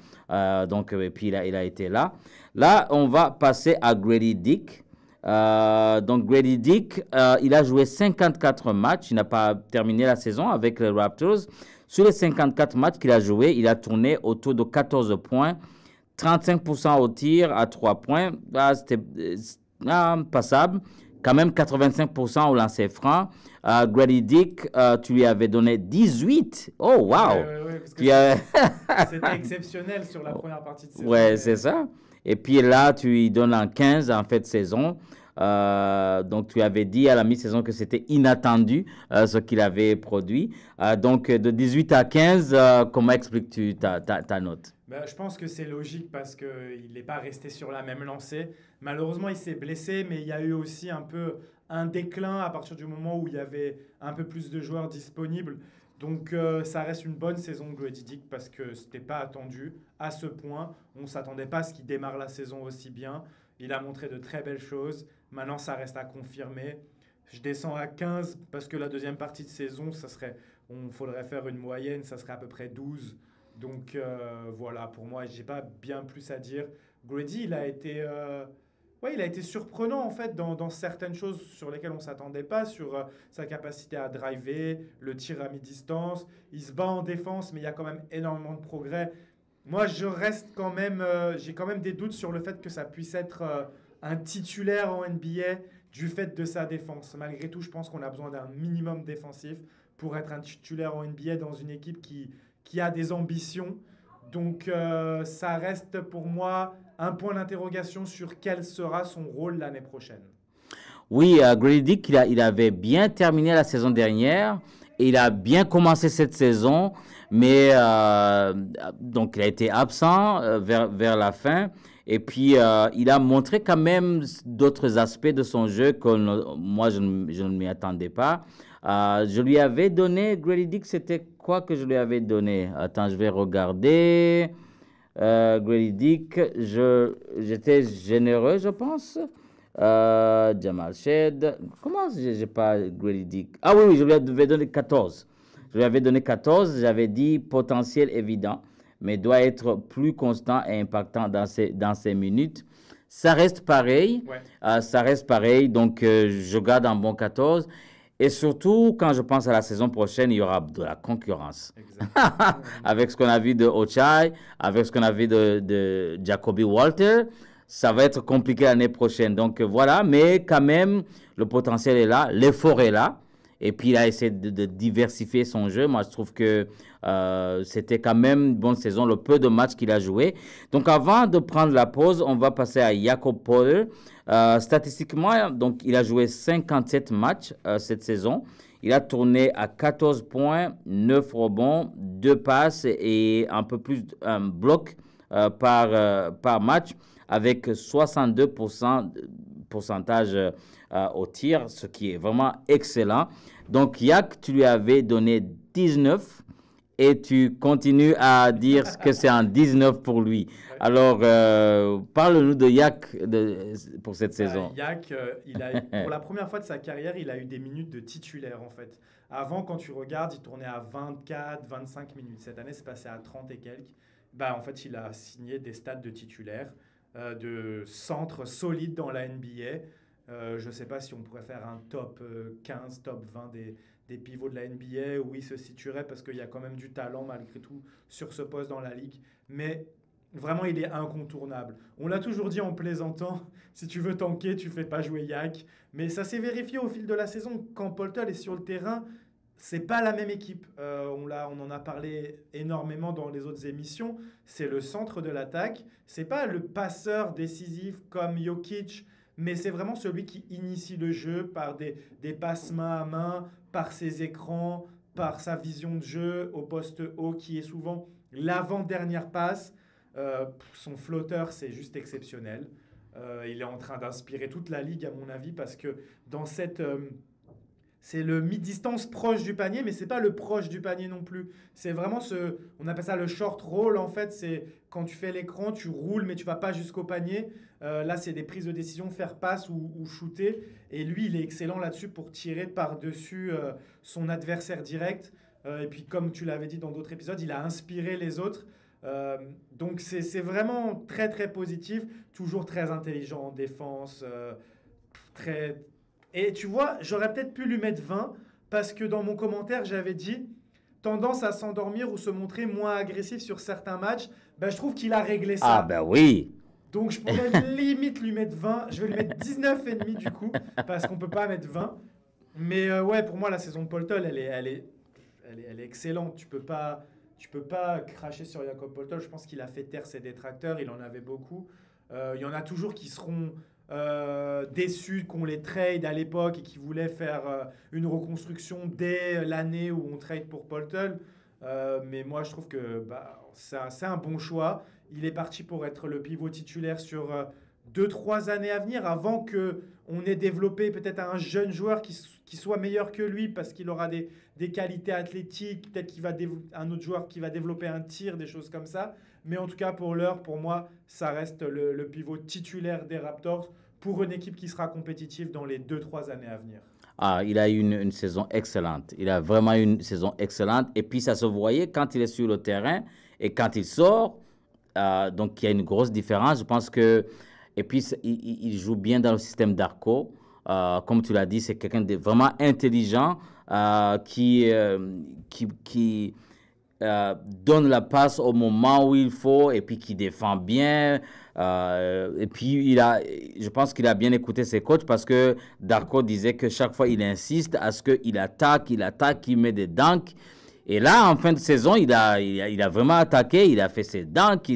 Donc, et puis, il a été là. Là, on va passer à Grady Dick. Donc, Grady Dick, il a joué 54 matchs. Il n'a pas terminé la saison avec les Raptors. Sur les 54 matchs qu'il a joué, il a tourné autour de 14 points, 35% au tir à 3 points. C'était passable. Quand même 85% au lancer franc. Grady Dick, tu lui avais donné 18. Oh, wow! Ouais, parce que c'était exceptionnel sur la première partie de saison. Ouais, c'est ça. Et puis là, tu lui donnes en 15 en fait de saison. Donc, tu avais dit à la mi-saison que c'était inattendu ce qu'il avait produit. Donc, de 18 à 15, comment expliques-tu ta note? Ben, je pense que c'est logique parce qu'il n'est pas resté sur la même lancée. Malheureusement, il s'est blessé, mais il y a eu aussi un peu un déclin à partir du moment où il y avait un peu plus de joueurs disponibles. Donc, ça reste une bonne saison de Grady Dick parce que ce n'était pas attendu à ce point. On ne s'attendait pas à ce qu'il démarre la saison aussi bien. Il a montré de très belles choses. Maintenant, ça reste à confirmer. Je descends à 15 parce que la deuxième partie de saison, on faudrait faire une moyenne, ça serait à peu près 12. Donc voilà, pour moi, j'ai pas bien plus à dire. Grady, il a été surprenant en fait dans certaines choses sur lesquelles on s'attendait pas, sur sa capacité à driver, le tir à mi-distance. Il se bat en défense, mais il y a quand même énormément de progrès. Moi, je reste quand même, j'ai quand même des doutes sur le fait que ça puisse être un titulaire en NBA du fait de sa défense. Malgré tout, je pense qu'on a besoin d'un minimum défensif pour être un titulaire en NBA dans une équipe qui a des ambitions. Donc, ça reste pour moi un point d'interrogation sur quel sera son rôle l'année prochaine. Oui, Grady Dick, il avait bien terminé la saison dernière et il a bien commencé cette saison, mais donc il a été absent vers la fin. Et puis, il a montré quand même d'autres aspects de son jeu que moi, je ne m'y attendais pas. Je lui avais donné, Grady Dick, c'était quoi que je lui avais donné? Attends, je vais regarder. Grady Dick, j'étais généreux, je pense. Jamal Shed. Comment j'ai pas Grady Dick? Ah oui, oui, je lui avais donné 14. Je lui avais donné 14, j'avais dit potentiel évident, mais doit être plus constant et impactant dans ses minutes. Ça reste pareil. Ouais. Ça reste pareil, donc je garde un bon 14. Et surtout, quand je pense à la saison prochaine, il y aura de la concurrence. Exactement. Avec ce qu'on a vu de Ochai, avec ce qu'on a vu de Jacoby Walter, ça va être compliqué l'année prochaine. Donc voilà, mais quand même, le potentiel est là, l'effort est là. Et puis, il a essayé de diversifier son jeu. Moi, je trouve que c'était quand même une bonne saison, le peu de matchs qu'il a joué. Donc, avant de prendre la pause, on va passer à Jakob Poeltl. Statistiquement, donc, il a joué 57 matchs cette saison. Il a tourné à 14 points, 9 rebonds, 2 passes et un peu plus un bloc par match avec 62% de pourcentage au tir, ce qui est vraiment excellent. Donc, Yak, tu lui avais donné 19 et tu continues à dire que c'est un 19 pour lui. Alors, parle-nous de Yak pour cette saison. Yak, pour la première fois de sa carrière, il a eu des minutes de titulaire en fait. Avant, quand tu regardes, il tournait à 24, 25 minutes. Cette année, c'est passé à 30 et quelques. En fait, il a signé des stats de titulaire, de centre solide dans la NBA. Je ne sais pas si on pourrait faire un top 15, top 20 des pivots de la NBA où il se situerait parce qu'il y a quand même du talent malgré tout sur ce poste dans la ligue. Mais vraiment, il est incontournable. On l'a toujours dit en plaisantant, si tu veux tanker, tu ne fais pas jouer Yak. Mais ça s'est vérifié au fil de la saison. Quand Poeltl est sur le terrain, c'est pas la même équipe. On en a parlé énormément dans les autres émissions. C'est le centre de l'attaque. C'est pas le passeur décisif comme Jokic, mais c'est vraiment celui qui initie le jeu par des passes main à main, par ses écrans, par sa vision de jeu au poste haut qui est souvent l'avant-dernière passe. Son flotteur, c'est juste exceptionnel. Il est en train d'inspirer toute la ligue, à mon avis, parce que dans c'est le mi-distance proche du panier, mais c'est pas le proche du panier non plus. C'est vraiment on appelle ça le short roll en fait. C'est quand tu fais l'écran, tu roules, mais tu vas pas jusqu'au panier. Là, c'est des prises de décision, faire passe ou shooter. Et lui, il est excellent là-dessus pour tirer par-dessus son adversaire direct. Et puis, comme tu l'avais dit dans d'autres épisodes, il a inspiré les autres. Donc, c'est vraiment très, très positif. Toujours très intelligent en défense. Très... Et tu vois, j'aurais peut-être pu lui mettre 20 parce que dans mon commentaire, j'avais dit tendance à s'endormir ou se montrer moins agressif sur certains matchs. Ben, je trouve qu'il a réglé Ah, ça. ben oui. Donc je pourrais limite lui mettre 20. Je vais lui mettre 19,5 du coup parce qu'on peut pas mettre 20. Mais ouais, pour moi, la saison de Poltol, elle est excellente. Tu peux pas cracher sur Jakob Poltol. Je pense qu'il a fait taire ses détracteurs. Il en avait beaucoup. Il y en a toujours qui seront déçus qu'on les trade à l'époque et qui voulaient faire une reconstruction dès l'année où on trade pour Poltol. Mais moi, je trouve que c'est un bon choix. Il est parti pour être le pivot titulaire sur 2-3 années à venir avant que on ait développé peut-être un jeune joueur qui soit meilleur que lui parce qu'il aura des qualités athlétiques, peut-être un autre joueur qui va développer un tir, des choses comme ça. Mais en tout cas, pour l'heure, pour moi, ça reste le pivot titulaire des Raptors pour une équipe qui sera compétitive dans les 2-3 années à venir. Ah, il a eu une saison excellente. Il a vraiment eu une saison excellente. Et puis, ça se voyait quand il est sur le terrain et quand il sort. Donc, il y a une grosse différence. Je pense que... Et puis, il joue bien dans le système d'Arco. Comme tu l'as dit, c'est quelqu'un de vraiment intelligent qui donne la passe au moment où il faut et puis qui défend bien. Et puis, je pense qu'il a bien écouté ses coachs parce que Darko disait que chaque fois, il insiste à ce qu'il attaque, il met des dunks. Et là, en fin de saison, il a vraiment attaqué, il a fait ses dunks,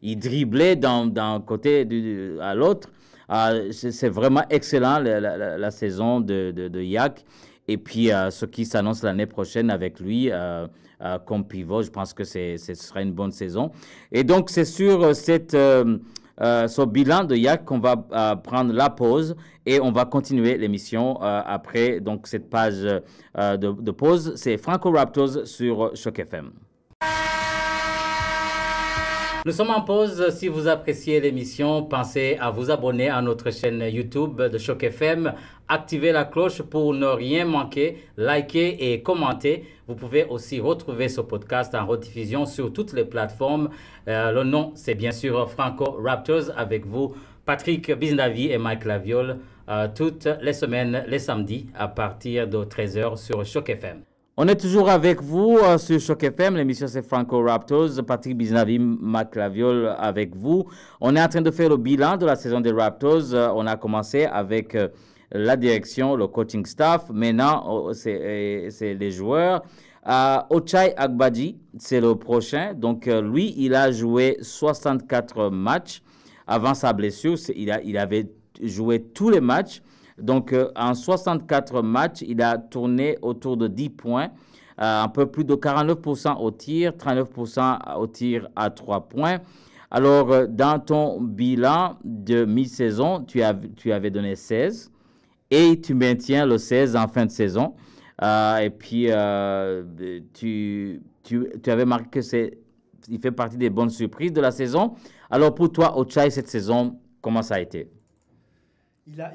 il driblait d'un côté à l'autre. C'est vraiment excellent la saison de Yak. Et puis, ce qui s'annonce l'année prochaine avec lui comme pivot, je pense que ce sera une bonne saison. Et donc, c'est sur ce bilan de Yak qu'on va prendre la pause et on va continuer l'émission après donc, cette page de pause. C'est Franco Raptors sur Choc FM. Nous sommes en pause. Si vous appréciez l'émission, pensez à vous abonner à notre chaîne YouTube de Choc FM. Activez la cloche pour ne rien manquer. Likez et commentez. Vous pouvez aussi retrouver ce podcast en rediffusion sur toutes les plateformes. Le nom, c'est bien sûr Franco Raptors avec vous, Patrick Biznavi et Mike Laviole, toutes les semaines, les samedis, à partir de 13h sur Choc FM. On est toujours avec vous sur Choc FM. L'émission, c'est Franco Raptors. Patrick Biznavi, Mike Laviole avec vous. On est en train de faire le bilan de la saison des Raptors. On a commencé avec la direction, le coaching staff. Maintenant, c'est les joueurs. Ochai Agbaji, c'est le prochain. Donc, lui, il a joué 64 matchs. Avant sa blessure, il avait joué tous les matchs. Donc, en 64 matchs, il a tourné autour de 10 points, un peu plus de 49% au tir, 39% au tir à 3 points. Alors, dans ton bilan de mi-saison, tu avais donné 16 et tu maintiens le 16 en fin de saison. Et puis, tu avais marqué il fait partie des bonnes surprises de la saison. Alors, pour toi, Ochai, cette saison, comment ça a été?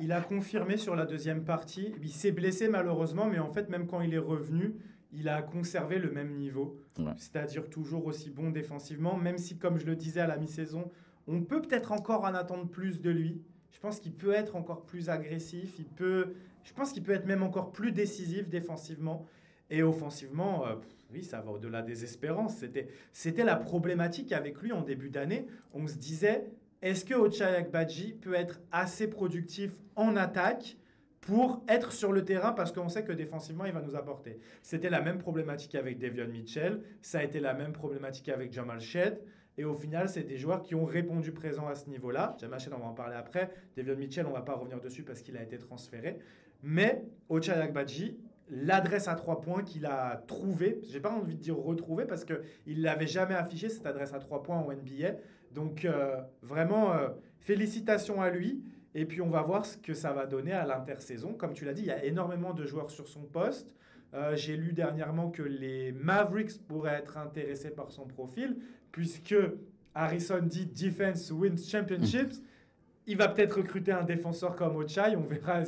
Il a confirmé sur la deuxième partie. Il s'est blessé malheureusement, mais en fait, même quand il est revenu, il a conservé le même niveau. Ouais. C'est-à-dire toujours aussi bon défensivement, même si, comme je le disais à la mi-saison, on peut peut-être encore en attendre plus de lui. Je pense qu'il peut être encore plus agressif. Je pense qu'il peut être même encore plus décisif défensivement. Et offensivement, oui, ça va au-delà des espérances. C'était la problématique avec lui en début d'année. On se disait... Est-ce que Ochai Agbaji peut être assez productif en attaque pour être sur le terrain parce qu'on sait que défensivement, il va nous apporter? C'était la même problématique avec Davion Mitchell, ça a été la même problématique avec Jamal Shead. Et au final, c'est des joueurs qui ont répondu présent à ce niveau-là. Jamal Shead, on va en parler après. Davion Mitchell, on ne va pas revenir dessus parce qu'il a été transféré. Mais Ochai Agbaji, l'adresse à 3 points qu'il a trouvée, je n'ai pas envie de dire retrouvée parce qu'il ne l'avait jamais affiché, cette adresse à 3 points en NBA. Donc, vraiment, félicitations à lui. Et puis, on va voir ce que ça va donner à l'intersaison. Comme tu l'as dit, il y a énormément de joueurs sur son poste. J'ai lu dernièrement que les Mavericks pourraient être intéressés par son profil, puisque Harrison dit « Defense wins championships ». Il va peut-être recruter un défenseur comme Ochai. On verra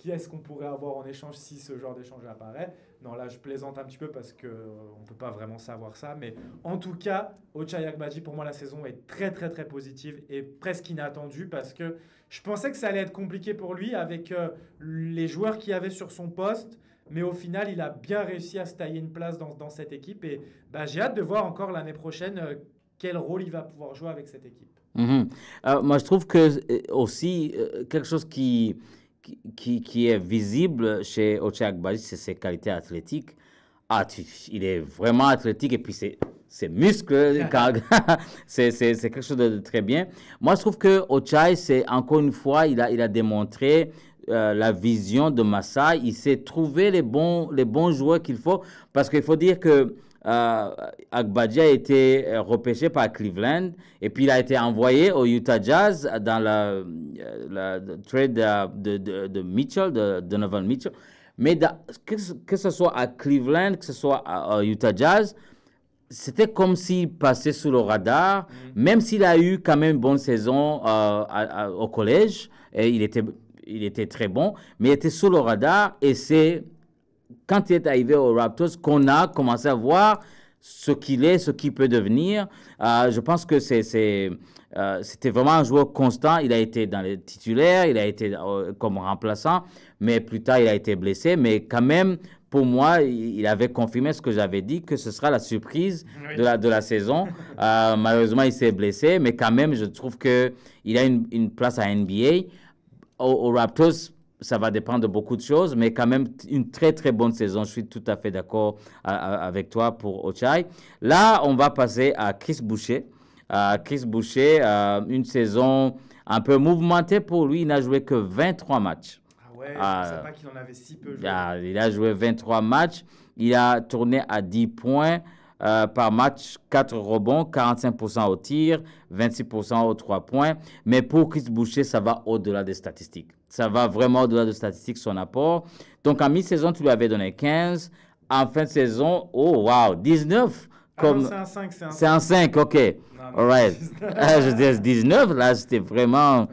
qui est-ce qu'on pourrait avoir en échange si ce genre d'échange apparaît. Non, là, je plaisante un petit peu parce qu'on ne peut pas vraiment savoir ça. Mais en tout cas, Ochai Agbaji, pour moi, la saison est très, très, très positive et presque inattendue parce que je pensais que ça allait être compliqué pour lui avec les joueurs qu'il y avait sur son poste. Mais au final, il a bien réussi à se tailler une place dans cette équipe. Et j'ai hâte de voir encore l'année prochaine quel rôle il va pouvoir jouer avec cette équipe. Moi, je trouve que aussi, quelque chose qui est visible chez Ochai Agbaji, c'est ses qualités athlétiques. Il est vraiment athlétique et puis ses muscles, c'est quelque chose de très bien. Moi, je trouve que Ochai, c'est encore une fois, il a démontré la vision de Masai. Il sait trouver les bons joueurs qu'il faut parce qu'il faut dire que Agbaji a été repêché par Cleveland et puis il a été envoyé au Utah Jazz dans la trade de Mitchell, de Donovan Mitchell. Mais que ce soit à Cleveland, que ce soit à Utah Jazz, c'était comme s'il passait sous le radar, même s'il a eu quand même une bonne saison au collège. Et il était très bon, mais il était sous le radar et c'est quand il est arrivé aux Raptors qu'on a commencé à voir ce qu'il est, ce qu'il peut devenir. Je pense que c'était vraiment un joueur constant. Il a été dans les titulaires, il a été comme remplaçant, mais plus tard, il a été blessé. Mais quand même, pour moi, il avait confirmé ce que j'avais dit, que ce sera la surprise de la saison. Malheureusement, il s'est blessé, mais quand même, je trouve qu'il a une place à NBA. Aux Raptors, ça va dépendre de beaucoup de choses, mais quand même une très, très bonne saison. Je suis tout à fait d'accord avec toi pour Ochai. Là, on va passer à Chris Boucher. Chris Boucher, une saison un peu mouvementée pour lui. Il n'a joué que 23 matchs. Ah ouais, je ne savais pas qu'il en avait si peu joué. Il a joué 23 matchs. Il a tourné à 10 points par match, 4 rebonds, 45% au tir, 26% aux 3 points. Mais pour Chris Boucher, ça va au-delà des statistiques. Ça va vraiment au-delà des statistiques, son apport. Donc, en mi-saison, tu lui avais donné 15. En fin de saison, oh, wow, 19. Non, c'est un 5. C'est un 5, OK. All right. Je dis 19, là, c'était vraiment...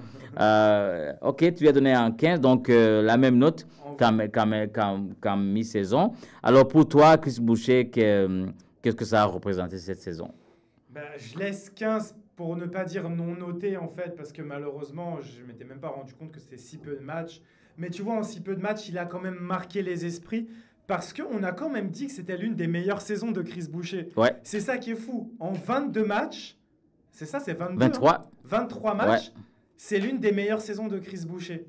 OK, tu lui as donné un 15, donc la même note qu'en mi-saison. Alors, pour toi, Chris Boucher, qu'est-ce que ça a représenté cette saison? Je laisse 15 pour ne pas dire non noté, en fait, parce que malheureusement, je ne m'étais même pas rendu compte que c'était si peu de matchs. Mais tu vois, en si peu de matchs, il a quand même marqué les esprits. Parce qu'on a quand même dit que c'était l'une des meilleures saisons de Chris Boucher. Ouais. C'est ça qui est fou. En 22 matchs, c'est ça, c'est 22 23. Hein 23 matchs, ouais. C'est l'une des meilleures saisons de Chris Boucher.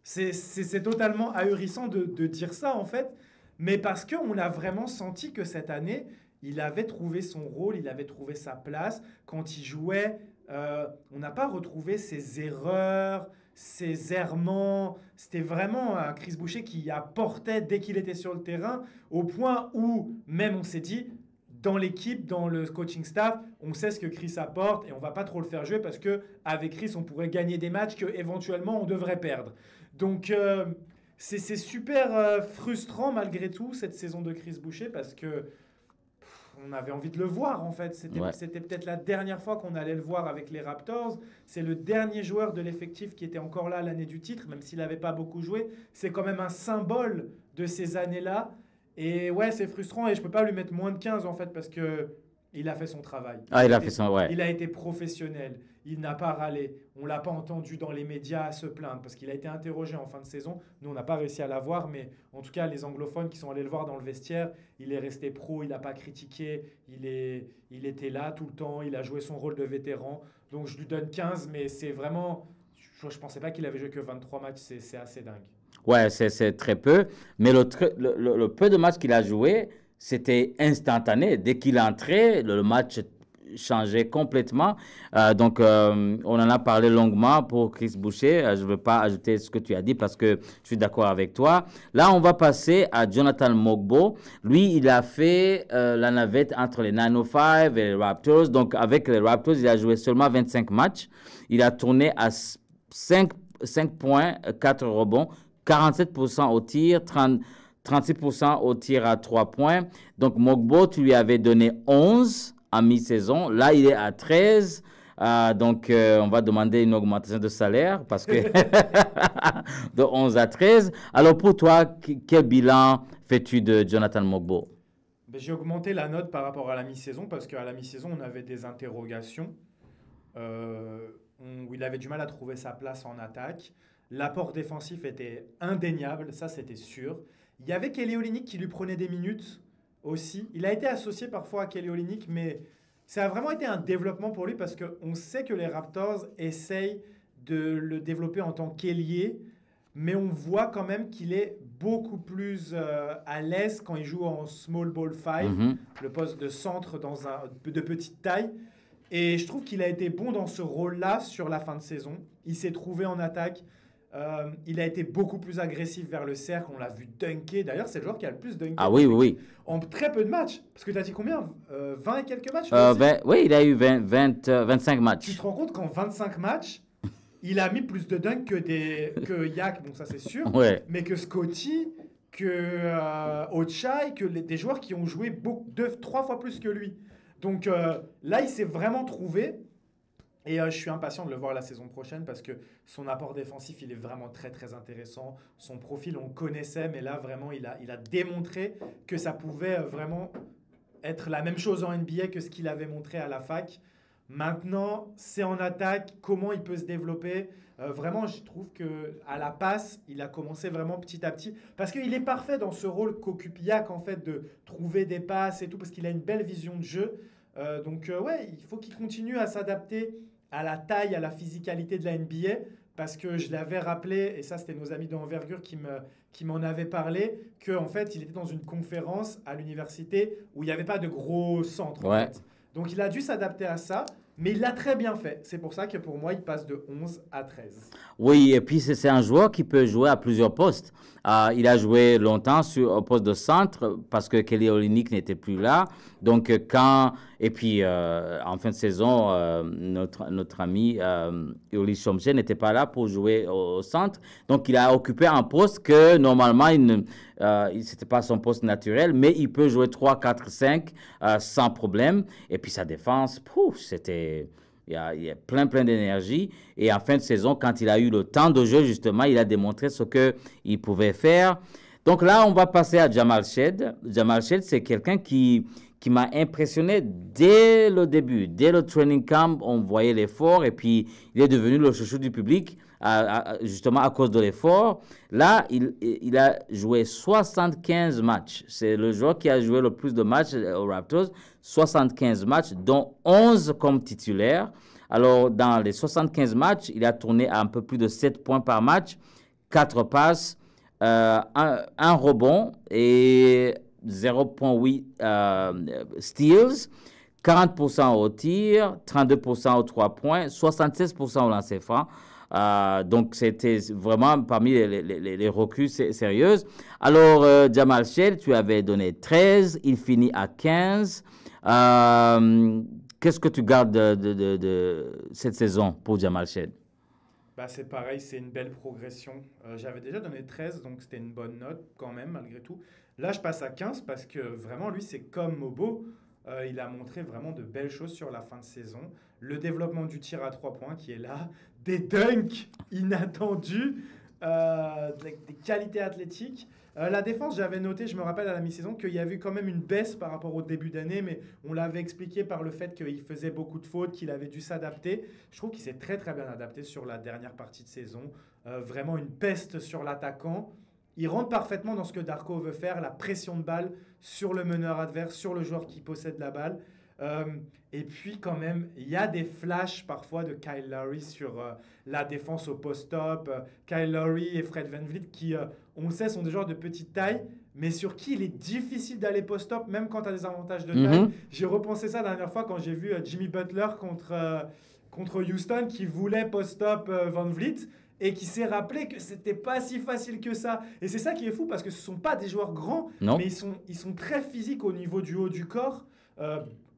C'est totalement ahurissant de dire ça, en fait. Mais parce qu'on a vraiment senti que cette année, il avait trouvé son rôle, il avait trouvé sa place. Quand il jouait, on n'a pas retrouvé ses erreurs, ses errements. C'était vraiment un Chris Boucher qui apportait dès qu'il était sur le terrain, au point où même on s'est dit, dans l'équipe, dans le coaching staff, on sait ce que Chris apporte et on ne va pas trop le faire jouer parce qu'avec Chris, on pourrait gagner des matchs qu'éventuellement on devrait perdre. Donc, c'est super frustrant malgré tout, cette saison de Chris Boucher, parce que on avait envie de le voir, en fait. C'était peut-être la dernière fois qu'on allait le voir avec les Raptors. C'est le dernier joueur de l'effectif qui était encore là l'année du titre, même s'il n'avait pas beaucoup joué. C'est quand même un symbole de ces années-là. Et ouais, c'est frustrant et je ne peux pas lui mettre moins de 15, en fait, parce qu'il a fait son travail. Il a été professionnel. Il n'a pas râlé. On ne l'a pas entendu dans les médias à se plaindre parce qu'il a été interrogé en fin de saison. Nous, on n'a pas réussi à l'avoir, mais en tout cas, les anglophones qui sont allés le voir dans le vestiaire, il est resté pro, il n'a pas critiqué, il était là tout le temps, il a joué son rôle de vétéran. Donc, je lui donne 15, mais c'est vraiment... Je ne pensais pas qu'il avait joué que 23 matchs, c'est assez dingue. Ouais, c'est très peu, mais le peu de matchs qu'il a joué, c'était instantané. Dès qu'il entrait, le match changeait complètement. Donc, on en a parlé longuement pour Chris Boucher. Je ne veux pas ajouter ce que tu as dit parce que je suis d'accord avec toi. Là, on va passer à Jonathan Mogbo. Lui, il a fait la navette entre les 905 et les Raptors. Donc, avec les Raptors, il a joué seulement 25 matchs. Il a tourné à 5 points, 4 rebonds, 47% au tir, 36% au tir à 3 points. Donc, Mogbo, tu lui avais donné 11 en mi-saison. Là, il est à 13 Donc, on va demander une augmentation de salaire parce que de 11 à 13. Alors, pour toi, quel bilan fais-tu de Jonathan Mogbo? Ben, j'ai augmenté la note par rapport à la mi-saison parce qu'à la mi-saison, on avait des interrogations. Où il avait du mal à trouver sa place en attaque. L'apport défensif était indéniable, ça c'était sûr. Il y avait Kelly Olynyk qui lui prenait des minutes aussi. Il a été associé parfois à Kelly Olynyk, mais ça a vraiment été un développement pour lui parce qu'on sait que les Raptors essayent de le développer en tant qu'ailier, mais on voit quand même qu'il est beaucoup plus à l'aise quand il joue en small ball 5, Mhm. le poste de centre de petite taille. Et je trouve qu'il a été bon dans ce rôle-là sur la fin de saison. Il s'est trouvé en attaque. Il a été beaucoup plus agressif vers le cercle. On l'a vu dunker. D'ailleurs, c'est le joueur qui a le plus dunké Ah oui, oui, oui. en très peu de matchs. Parce que tu as dit combien 20 et quelques matchs 20 oui, il a eu 25 Tu matchs. te rends compte qu'en 25 matchs, il a mis plus de dunks que Yak, bon ça c'est sûr, Ouais. mais que Scotty, que Ochai, des joueurs qui ont joué 3 fois plus que lui. Donc là, il s'est vraiment trouvé. Et je suis impatient de le voir la saison prochaine parce que son apport défensif, il est vraiment très très intéressant. Son profil, on le connaissait, mais là, vraiment, il a démontré que ça pouvait vraiment être la même chose en NBA que ce qu'il avait montré à la fac. Maintenant, c'est en attaque, comment il peut se développer. Vraiment, je trouve qu'à la passe, il a commencé vraiment petit à petit. Parce qu'il est parfait dans ce rôle qu'occupe Yak, en fait, de trouver des passes et tout, parce qu'il a une belle vision de jeu. Donc, ouais, il faut qu'il continue à s'adapter à la taille, à la physicalité de la NBA. Parce que je l'avais rappelé, et ça, c'était nos amis d'envergure qui m'en avaient parlé, qu'en fait, il était dans une conférence à l'université où il n'y avait pas de gros centre. En Ouais. fait. Donc, il a dû s'adapter à ça. Mais il l'a très bien fait. C'est pour ça que pour moi, il passe de 11 à 13. Oui, et puis c'est un joueur qui peut jouer à plusieurs postes. Il a joué longtemps au poste de centre parce que Kelly Olynyk n'était plus là. Donc, et puis en fin de saison, notre ami Uli Chomche n'était pas là pour jouer au centre. Donc, il a occupé un poste que normalement, c'était pas son poste naturel, mais il peut jouer 3, 4, 5 sans problème. Et puis sa défense, c'était... Il y a plein d'énergie. Et en fin de saison, quand il a eu le temps de jeu, justement, il a démontré ce qu'il pouvait faire. Donc là, on va passer à Jamal Shead. Jamal Shead, c'est quelqu'un qui m'a impressionné dès le début. Dès le training camp, on voyait l'effort. Et puis, il est devenu le chouchou du public, justement à cause de l'effort. Là, il a joué 75 matchs. C'est le joueur qui a joué le plus de matchs aux Raptors. 75 matchs, dont 11 comme titulaire. Alors, dans les 75 matchs, il a tourné à un peu plus de 7 points par match, 4 passes, un rebond et 0,8 steals, 40% au tir, 32% aux 3 points, 76% au lancer franc. Donc, c'était vraiment parmi les recrues sérieuses. Alors, Jamal Shead, tu avais donné 13, il finit à 15. Qu'est-ce que tu gardes de cette saison pour Jamal Shead? Bah, c'est pareil, c'est une belle progression. J'avais déjà donné 13, donc c'était une bonne note quand même, malgré tout. Là, je passe à 15 parce que vraiment, lui, c'est comme Mobo. Il a montré vraiment de belles choses sur la fin de saison. Le développement du tir à 3 points qui est là. Des dunks inattendus. Des qualités athlétiques. La défense, j'avais noté, je me rappelle à la mi-saison, qu'il y avait eu quand même une baisse par rapport au début d'année, mais on l'avait expliqué par le fait qu'il faisait beaucoup de fautes, qu'il avait dû s'adapter. Je trouve qu'il s'est très très bien adapté sur la dernière partie de saison. Vraiment une peste sur l'attaquant. Il rentre parfaitement dans ce que Darko veut faire, la pression de balle sur le meneur adverse, sur le joueur qui possède la balle. Et puis quand même, il y a des flashs parfois de Kyle Lowry sur la défense au post-up. Kyle Lowry et Fred VanVleet qui, on le sait, sont des joueurs de petite taille, mais sur qui il est difficile d'aller post-up, même quand tu as des avantages de taille. J'ai repensé ça la dernière fois quand j'ai vu Jimmy Butler contre Houston qui voulait post-up VanVleet et qui s'est rappelé que c'était pas si facile que ça. Et c'est ça qui est fou parce que ce sont pas des joueurs grands, mais ils sont très physiques au niveau du haut du corps.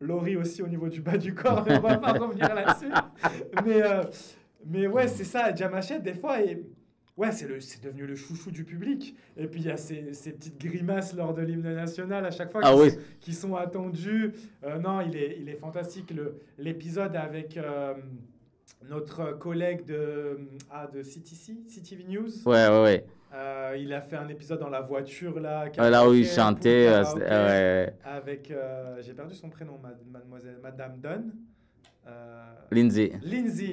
Laurie aussi au niveau du bas du corps, mais on va pas revenir là-dessus. Mais ouais, c'est ça. Jamal Shead, des fois, Ouais, c'est devenu le chouchou du public. Et puis il y a ces petites grimaces lors de l'hymne national à chaque fois Ah oui, qui sont attendues. Non, il est fantastique. L'épisode avec notre collègue de CTC, CTV News. ouais, ouais, ouais. Il a fait un épisode dans la voiture, là, Là où il karaoké, pool chantait, karaoké, ouais. avec, j'ai perdu son prénom, mademoiselle, Madame Dunn. Euh, Lindsay. Lindsay,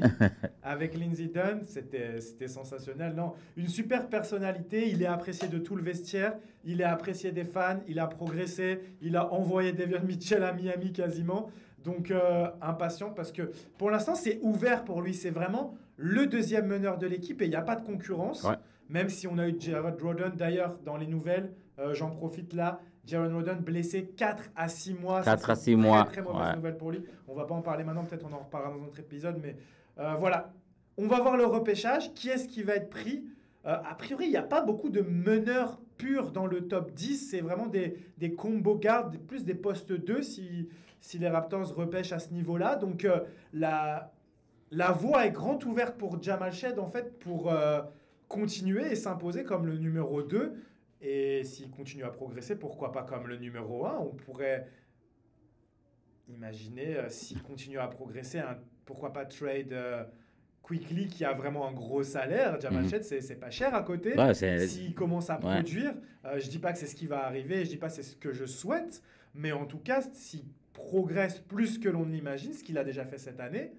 avec Lindsay Dunn, c'était sensationnel. Non, une super personnalité, il est apprécié de tout le vestiaire, il est apprécié des fans, il a progressé, il a envoyé Davion Mitchell à Miami quasiment. Donc impatient parce que pour l'instant c'est ouvert pour lui, c'est vraiment le deuxième meneur de l'équipe et il n'y a pas de concurrence. Ouais. Même si on a eu Jared Rodon d'ailleurs dans les nouvelles, j'en profite là. Jared Rodon blessé 4 à 6 mois. Ça, 4 à c'est 6 une mois. très très mauvaise Ouais. nouvelle pour lui. On va pas en parler maintenant, peut-être on en reparlera dans un autre épisode. Mais voilà, on va voir le repêchage. Qui est-ce qui va être pris? A priori, il n'y a pas beaucoup de meneurs purs dans le top 10. C'est vraiment des combo guards, plus des postes 2 si les Raptors repêchent à ce niveau-là. Donc la voie est grande ouverte pour Jamal Shead en fait pour continuer et s'imposer comme le numéro 2. Et s'il continue à progresser, pourquoi pas comme le numéro 1? On pourrait imaginer, s'il continue à progresser, pourquoi pas trade Quickly qui a vraiment un gros salaire. Jamal Mhm. Shead, c'est pas cher à côté. Ouais, S'il commence à ouais. produire, je dis pas que c'est ce qui va arriver, je dis pas que c'est ce que je souhaite, mais en tout cas, s'il progresse plus que l'on l'imagine, ce qu'il a déjà fait cette année,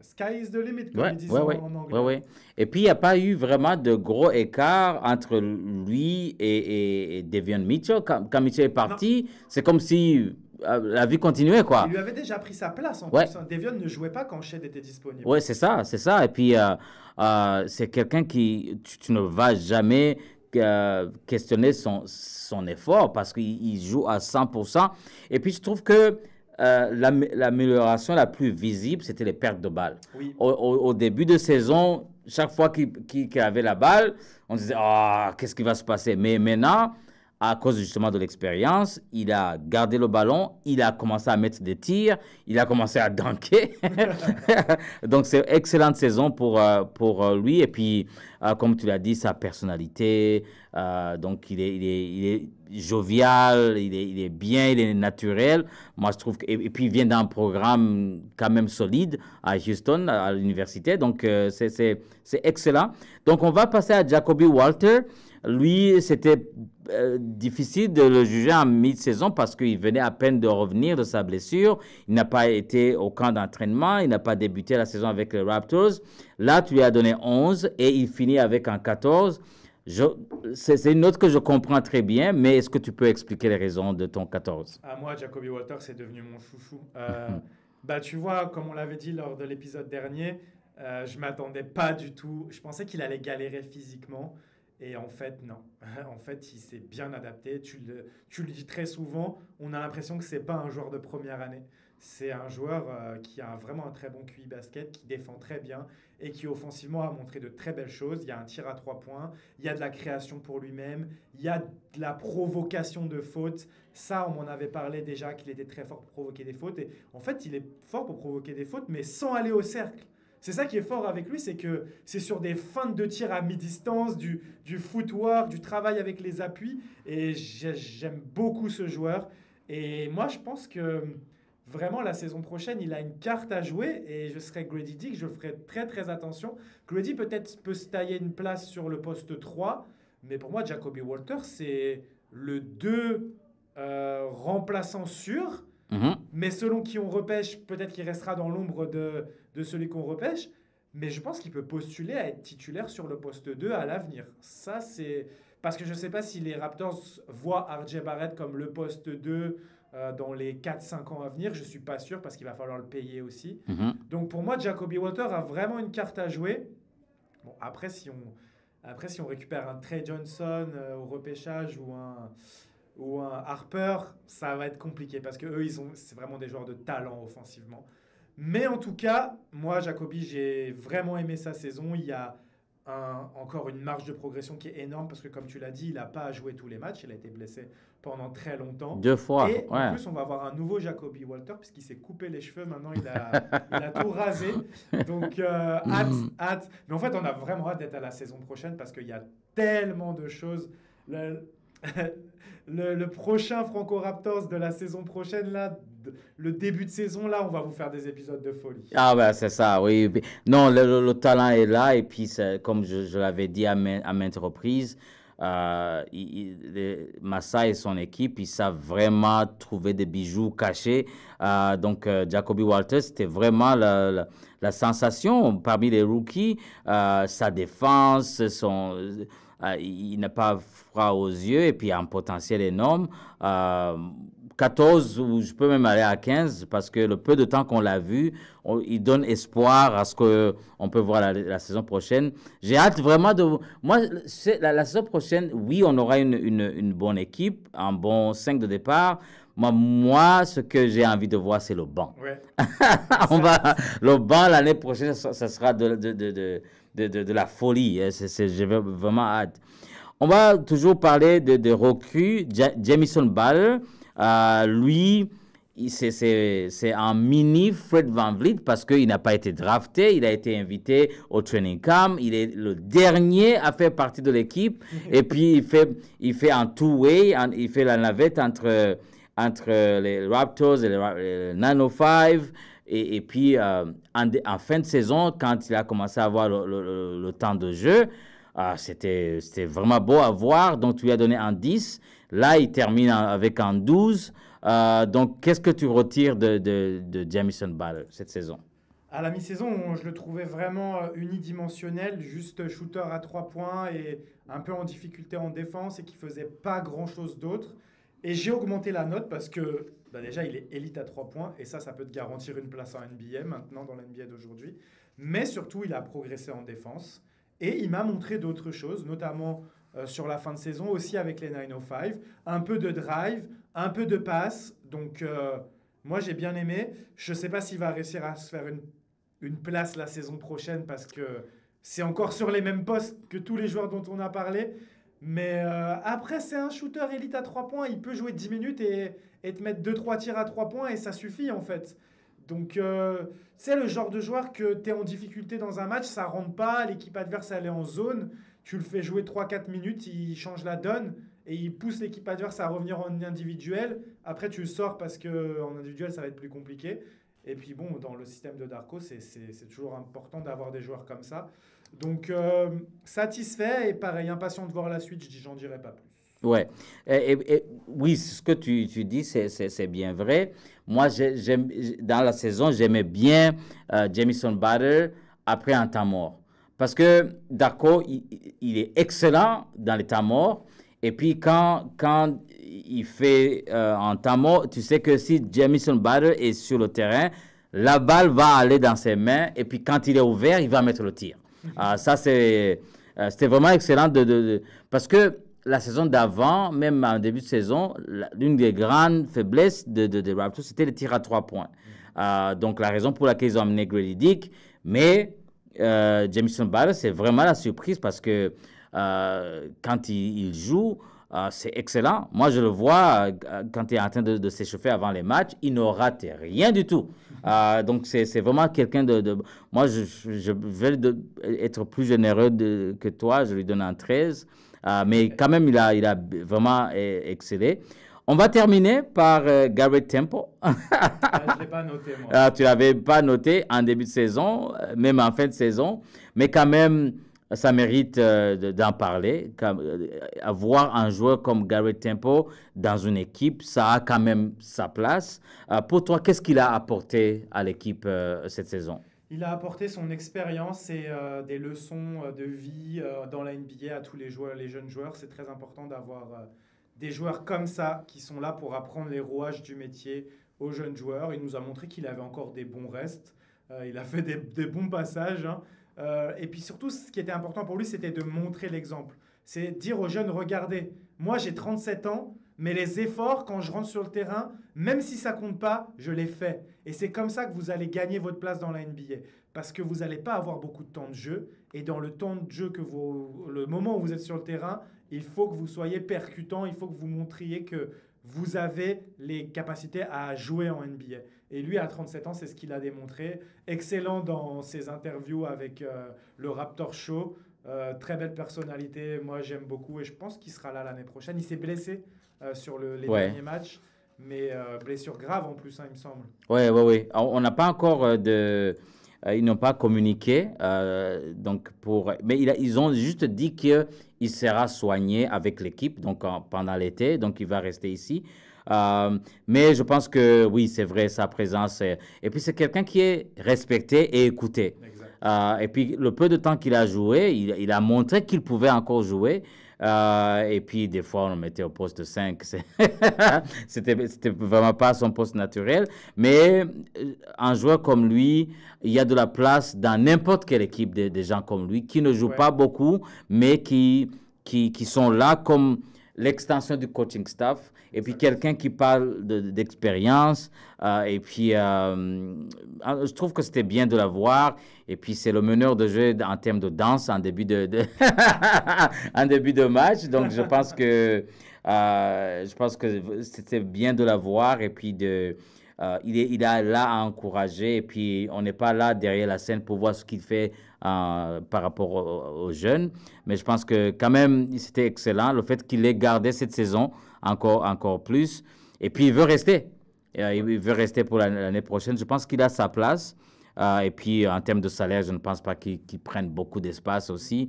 sky is the limit, comme Ouais, ils disent ouais, ouais, en ouais, anglais. ouais. Et puis, il n'y a pas eu vraiment de gros écart entre lui et Davion Mitchell. Quand Mitchell est Non, parti, c'est comme si la vie continuait, il quoi. lui avait déjà pris sa place en Ouais, plus, hein. Devion ne jouait pas quand Shed était disponible. ouais, c'est ça, c'est ça. Et puis, c'est quelqu'un qui, tu ne vas jamais questionner son effort parce qu'il joue à 100%. Et puis, je trouve que l'amélioration la plus visible, c'était les pertes de balles. Oui, Au début de saison, chaque fois qu'il avait la balle, on disait, ah, qu'est-ce qui va se passer? Mais maintenant, à cause justement de l'expérience, il a gardé le ballon, il a commencé à mettre des tirs, il a commencé à dunker. Donc, c'est une excellente saison pour lui. Et puis, comme tu l'as dit, sa personnalité, donc il est jovial, il est bien, il est naturel. Moi, je trouve et puis, il vient d'un programme quand même solide à Houston, à l'université. Donc, c'est excellent. Donc, on va passer à Jacoby Walter. Lui, c'était difficile de le juger en mi-saison parce qu'il venait à peine de revenir de sa blessure. Il n'a pas été au camp d'entraînement. Il n'a pas débuté la saison avec les Raptors. Là, tu lui as donné 11 et il finit avec un 14. C'est une note que je comprends très bien, mais est-ce que tu peux expliquer les raisons de ton 14? à moi, Jacoby Walter, c'est devenu mon chouchou. Bah, tu vois, comme on l'avait dit lors de l'épisode dernier, je m'attendais pas du tout. Je pensais qu'il allait galérer physiquement. Et en fait, non. En fait, il s'est bien adapté. Tu le dis très souvent, on a l'impression que c'est pas un joueur de première année. C'est un joueur qui a vraiment un très bon QI basket, qui défend très bien et qui offensivement a montré de très belles choses. Il y a un tir à 3 points, il y a de la création pour lui-même, il y a de la provocation de fautes. Ça, on m'en avait parlé déjà qu'il était très fort pour provoquer des fautes. Et en fait, il est fort pour provoquer des fautes, mais sans aller au cercle. C'est ça qui est fort avec lui, c'est que c'est sur des feintes de tir à mi-distance, du footwork, du travail avec les appuis. Et j'aime beaucoup ce joueur. Et moi, je pense que vraiment la saison prochaine, il a une carte à jouer. Et je serais Grady Dick, je ferai très très attention. Grady peut-être peut se tailler une place sur le poste 3. Mais pour moi, Jacoby Walter, c'est le 2 remplaçant sûr. Mhm. Mais selon qui on repêche, peut-être qu'il restera dans l'ombre de celui qu'on repêche. Mais je pense qu'il peut postuler à être titulaire sur le poste 2 à l'avenir. Ça, c'est. Parce que je ne sais pas si les Raptors voient RJ Barrett comme le poste 2 dans les 4-5 ans à venir. Je ne suis pas sûr parce qu'il va falloir le payer aussi. Mhm. Donc pour moi, Jacoby Walter a vraiment une carte à jouer. Bon, après, si on récupère un Trey Johnson au repêchage ou un Harper, ça va être compliqué parce que eux, c'est vraiment des joueurs de talent offensivement. Mais en tout cas, moi, Jacoby, j'ai vraiment aimé sa saison. Il y a encore une marge de progression qui est énorme parce que, comme tu l'as dit, il n'a pas joué tous les matchs. Il a été blessé pendant très longtemps. 2 fois, Et en ouais. plus, on va avoir un nouveau Jacoby Walter puisqu'il s'est coupé les cheveux. Maintenant, il a tout rasé. Donc, hâte. Mais en fait, on a vraiment hâte d'être à la saison prochaine parce qu'il y a tellement de choses. Le prochain Franco Raptors de la saison prochaine, là, le début de saison, là, on va vous faire des épisodes de folie. Ah ben c'est ça, oui. Non, le talent est là et puis comme je l'avais dit à maintes reprises, Massa et son équipe, ils savent vraiment trouver des bijoux cachés. Donc Jacoby Walters, c'était vraiment la sensation parmi les rookies. Sa défense, il n'a pas froid aux yeux et puis il a un potentiel énorme. 14 ou je peux même aller à 15 parce que le peu de temps qu'on l'a vu, il donne espoir à ce qu'on peut voir la saison prochaine. J'ai hâte vraiment de... Moi, la saison prochaine, oui, on aura une bonne équipe, un bon 5 de départ. Moi, ce que j'ai envie de voir, c'est le banc. Ouais. Le banc, l'année prochaine, ça sera de la folie. J'ai vraiment hâte. On va toujours parler de recrues. Jamison Butler. Lui, c'est un mini Fred VanVleet parce qu'il n'a pas été drafté, il a été invité au training camp, il est le dernier à faire partie de l'équipe et puis il fait un two-way, il fait la navette entre les Raptors et les 905 et puis en fin de saison, quand il a commencé à avoir le temps de jeu, c'était vraiment beau à voir, donc tu lui as donné un 10. Là, il termine avec un 12. Donc, qu'est-ce que tu retires de Jamison Butler cette saison? À la mi-saison, je le trouvais vraiment unidimensionnel, juste shooter à 3 points et un peu en difficulté en défense et qui faisait pas grand-chose d'autre. Et j'ai augmenté la note parce que déjà, il est élite à 3 points et ça peut te garantir une place en NBA maintenant, dans l'NBA d'aujourd'hui. Mais surtout, il a progressé en défense et il m'a montré d'autres choses, notamment sur la fin de saison, aussi avec les 905. Un peu de drive, un peu de passe. Donc, moi, j'ai bien aimé. Je ne sais pas s'il va réussir à se faire une place la saison prochaine parce que c'est encore sur les mêmes postes que tous les joueurs dont on a parlé. Mais après, c'est un shooter élite à 3 points. Il peut jouer 10 minutes et te mettre 2-3 tirs à 3 points et ça suffit en fait. Donc, c'est le genre de joueur que tu es en difficulté dans un match, ça ne rentre pas, l'équipe adverse elle est en zone, tu le fais jouer 3-4 minutes, il change la donne et il pousse l'équipe adverse à revenir en individuel. Après, tu le sors parce qu'en individuel, ça va être plus compliqué. Et puis bon, dans le système de Darko, c'est toujours important d'avoir des joueurs comme ça. Donc, satisfait et pareil, impatient de voir la suite, j'en dirai pas plus. Ouais. Oui, ce que tu dis, c'est bien vrai. Moi, dans la saison, j'aimais bien Jamison Butler après un temps mort. Parce que Darko, il est excellent dans les temps morts. Et puis, quand il fait un temps mort, tu sais que si Jamison Butler est sur le terrain, la balle va aller dans ses mains. Et puis, quand il est ouvert, il va mettre le tir. Ça, c'était vraiment excellent parce que la saison d'avant, même en début de saison, l'une des grandes faiblesses des Raptors, c'était les tirs à 3 points. Donc, la raison pour laquelle ils ont amené Grady Dick. Mais Jamison Butler, c'est vraiment la surprise parce que quand il joue, c'est excellent. Moi, je le vois quand il est en train de s'échauffer avant les matchs, il ne rate rien du tout. Donc, c'est vraiment quelqu'un Moi, je vais être plus généreux que toi. Je lui donne un 13. Mais quand même, il a vraiment excellé. On va terminer par Garrett Temple. Je ne l'ai pas noté, moi. Tu ne l'avais pas noté en début de saison, même en fin de saison. Mais quand même, ça mérite d'en parler. Avoir un joueur comme Garrett Temple dans une équipe, ça a quand même sa place. Pour toi, qu'est-ce qu'il a apporté à l'équipe cette saison? Il a apporté son expérience et des leçons de vie dans la NBA à tous les joueurs, les jeunes joueurs. C'est très important d'avoir des joueurs comme ça qui sont là pour apprendre les rouages du métier aux jeunes joueurs. Il nous a montré qu'il avait encore des bons restes. Il a fait des bons passages. Hein. Et puis surtout, ce qui était important pour lui, c'était de montrer l'exemple. C'est dire aux jeunes, regardez, moi j'ai 37 ans, mais les efforts, quand je rentre sur le terrain, même si ça compte pas, je les fais. Et c'est comme ça que vous allez gagner votre place dans la NBA. Parce que vous n'allez pas avoir beaucoup de temps de jeu. Et dans le temps de jeu, le moment où vous êtes sur le terrain, il faut que vous soyez percutant, il faut que vous montriez que vous avez les capacités à jouer en NBA. Et lui, à 37 ans, c'est ce qu'il a démontré. Excellent dans ses interviews avec le Raptor Show. Très belle personnalité. Moi, j'aime beaucoup et je pense qu'il sera là l'année prochaine. Il s'est blessé sur les derniers matchs, mais blessure grave en plus, hein, il me semble. Oui. On n'a pas encore ils n'ont pas communiqué, mais ils ont juste dit qu'il sera soigné avec l'équipe pendant l'été, donc il va rester ici. Mais je pense que oui, c'est vrai, sa présence. Et puis c'est quelqu'un qui est respecté et écouté. Et puis le peu de temps qu'il a joué, il a montré qu'il pouvait encore jouer. Et puis, des fois, on le mettait au poste 5. C'était vraiment pas son poste naturel. Mais un joueur comme lui, il y a de la place dans n'importe quelle équipe des gens comme lui qui ne jouent pas beaucoup, mais qui sont là comme l'extension du coaching staff. Et puis, quelqu'un qui parle d'expérience. Et puis, je trouve que c'était bien de l'avoir. Et puis, c'est le meneur de jeu en termes de danse en début en début de match. Donc, je pense que c'était bien de l'avoir. Et puis, il est là à encourager. Et puis, on n'est pas là derrière la scène pour voir ce qu'il fait par rapport aux jeunes. Mais je pense que quand même, c'était excellent. Le fait qu'il ait gardé cette saison encore plus. Et puis, il veut rester. Il veut rester pour l'année prochaine. Je pense qu'il a sa place. Et puis, en termes de salaire, je ne pense pas qu'il prenne beaucoup d'espace aussi.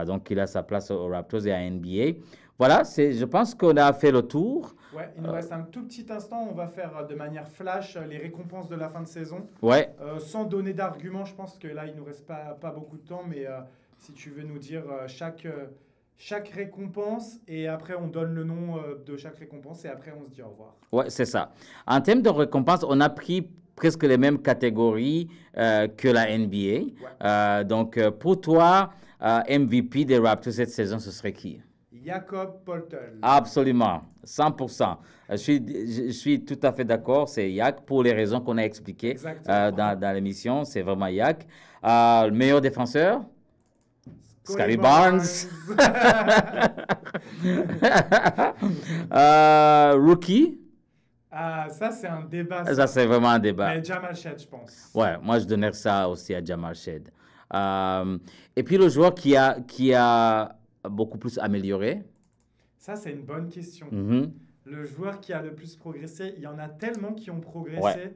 Donc, il a sa place aux Raptors et à NBA. Voilà, je pense qu'on a fait le tour. Ouais, il nous reste un tout petit instant. On va faire de manière flash les récompenses de la fin de saison. Ouais. Sans donner d'arguments, je pense que là, il ne nous reste pas beaucoup de temps. Mais si tu veux nous dire chaque récompense et après, on donne le nom de chaque récompense et après, on se dit au revoir. Ouais, c'est ça. En termes de récompenses, on a pris presque les mêmes catégories que la NBA. Ouais. Donc, pour toi, MVP des Raptors cette saison, ce serait qui? Jakob Poeltl. Absolument, 100%. Je suis tout à fait d'accord, c'est Yak, pour les raisons qu'on a expliquées dans l'émission, c'est vraiment Yak. Le meilleur défenseur? Scottie Barnes. Rookie? Ça, c'est un débat. Ça, c'est vraiment un débat. Mais Jamal Shead, je pense. Ouais, moi, je donnerais ça aussi à Jamal Shead. Et puis, le joueur qui a beaucoup plus amélioré? Ça, c'est une bonne question. Mm-hmm. Le joueur qui a le plus progressé, il y en a tellement qui ont progressé. Ouais.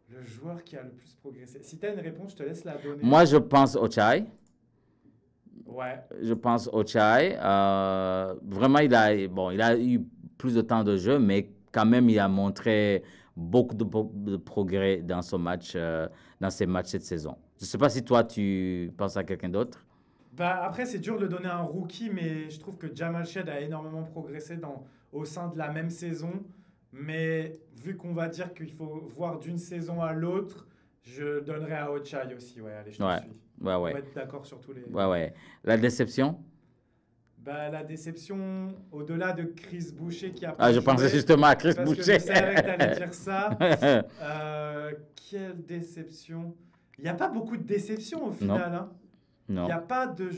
Le joueur qui a le plus progressé. Si tu as une réponse, je te laisse la donner. Moi, je pense Ochai. Ouais. Je pense Ochai. Vraiment, il a eu plus de temps de jeu, mais quand même, il a montré beaucoup de progrès dans ses matchs cette saison. Je ne sais pas si toi, tu penses à quelqu'un d'autre. Après, c'est dur de donner un rookie, mais je trouve que Jamal Shead a énormément progressé au sein de la même saison. Mais vu qu'on va dire qu'il faut voir d'une saison à l'autre, je donnerais à Ochai aussi. Ouais, allez, je te suis. Ouais. On va être d'accord sur tous les... Ouais. La déception? La déception, au-delà de Chris Boucher qui a pas je pensais justement à Chris Boucher. Parce que je savais que tu allais dire ça. Quelle déception. Il n'y a pas beaucoup de déceptions au final. Non. Hein. Non. Il n'y a pas de...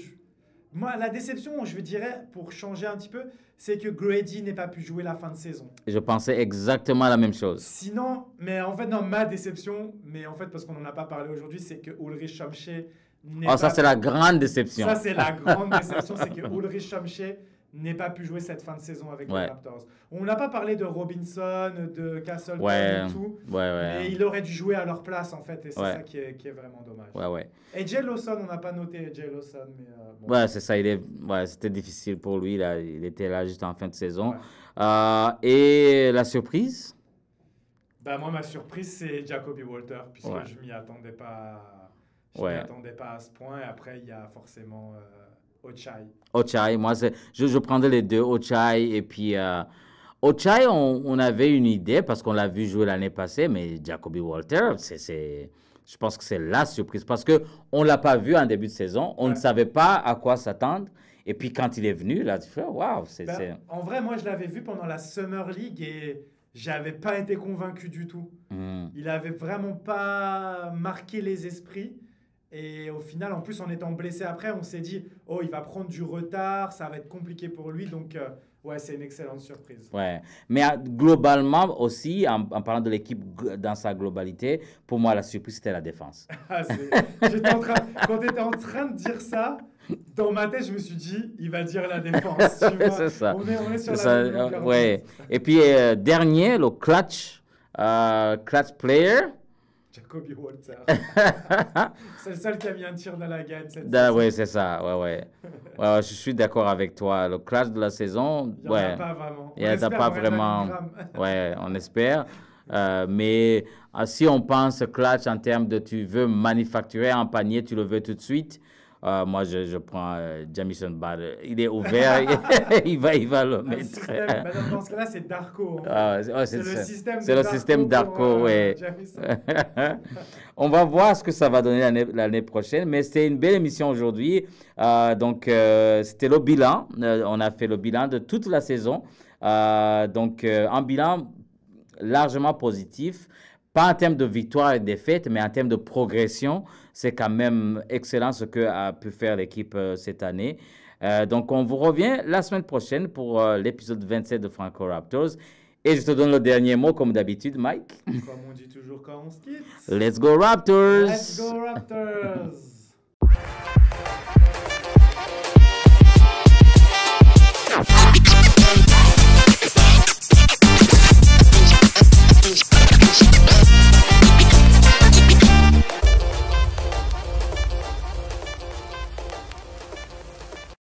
Moi, la déception, je dirais, pour changer un petit peu, c'est que Grady n'ait pas pu jouer la fin de saison. Je pensais exactement la même chose. Sinon, mais en fait, non, ma déception, mais en fait, parce qu'on n'en a pas parlé aujourd'hui, c'est que Ulrich Chomche n'est pas... ça, c'est la grande déception. Ça, c'est la grande déception, c'est que Ulrich Chomche n'ait pas pu jouer cette fin de saison avec les Raptors. On n'a pas parlé de Robinson, de Castleton et tout, mais il aurait dû jouer à leur place, en fait, et c'est ça qui est vraiment dommage. Et Jay Lawson, on n'a pas noté Jay Lawson, mais bon. Ouais, c'est ça, c'était difficile pour lui, là. Il était là juste en fin de saison. Et la surprise? Moi, ma surprise, c'est Jacoby Walter, puisque je ne m'y attendais pas. Je m'y attendais pas à ce point, et après, il y a forcément... Ochai, moi, je prendrais les deux, Ochai et puis... Ochai, on avait une idée parce qu'on l'a vu jouer l'année passée, mais Jacoby Walter, je pense que c'est la surprise parce qu'on ne l'a pas vu en début de saison, on ne savait pas à quoi s'attendre Et puis quand il est venu, là, tu fais, waouh, En vrai, moi, je l'avais vu pendant la Summer League et j'avais pas été convaincu du tout. Il avait vraiment pas marqué les esprits. Et au final, en plus, en étant blessé après, on s'est dit, oh, il va prendre du retard, ça va être compliqué pour lui. Donc, ouais, c'est une excellente surprise. Ouais. Mais globalement aussi, en parlant de l'équipe dans sa globalité, pour moi, la surprise, c'était la défense. Quand tu étais en train de dire ça, dans ma tête, je me suis dit, il va dire la défense. Tu vois. C'est ça. On est sur C'est la ça, même longueur ouais. d'onde. Et puis, dernier, le clutch player. Jacoby Walter. C'est le seul qui a mis un tir dans la gagne cette Oui, c'est ça. Ouais, je suis d'accord avec toi. Le clutch de la saison, Il n'y en a pas vraiment. Il n'y en a pas vraiment. Ouais, on espère. Mais si on pense clutch en termes de tu veux manufacturer un panier, tu le veux tout de suite. Moi, je prends Jamison Bader. Il est ouvert, il va le mettre. Dans ce cas-là, c'est Darko. C'est le système Darko, oui. On va voir ce que ça va donner l'année prochaine, mais c'était une belle émission aujourd'hui. Donc, c'était le bilan. On a fait le bilan de toute la saison. Donc, un bilan largement positif. Pas en termes de victoire et de défaite, mais en termes de progression, c'est quand même excellent ce que a pu faire l'équipe cette année. Donc, on vous revient la semaine prochaine pour l'épisode 27 de Franco Raptors. Et je te donne le dernier mot, comme d'habitude, Mike. Comme on dit toujours quand on se quitte. Let's go Raptors! Let's go Raptors!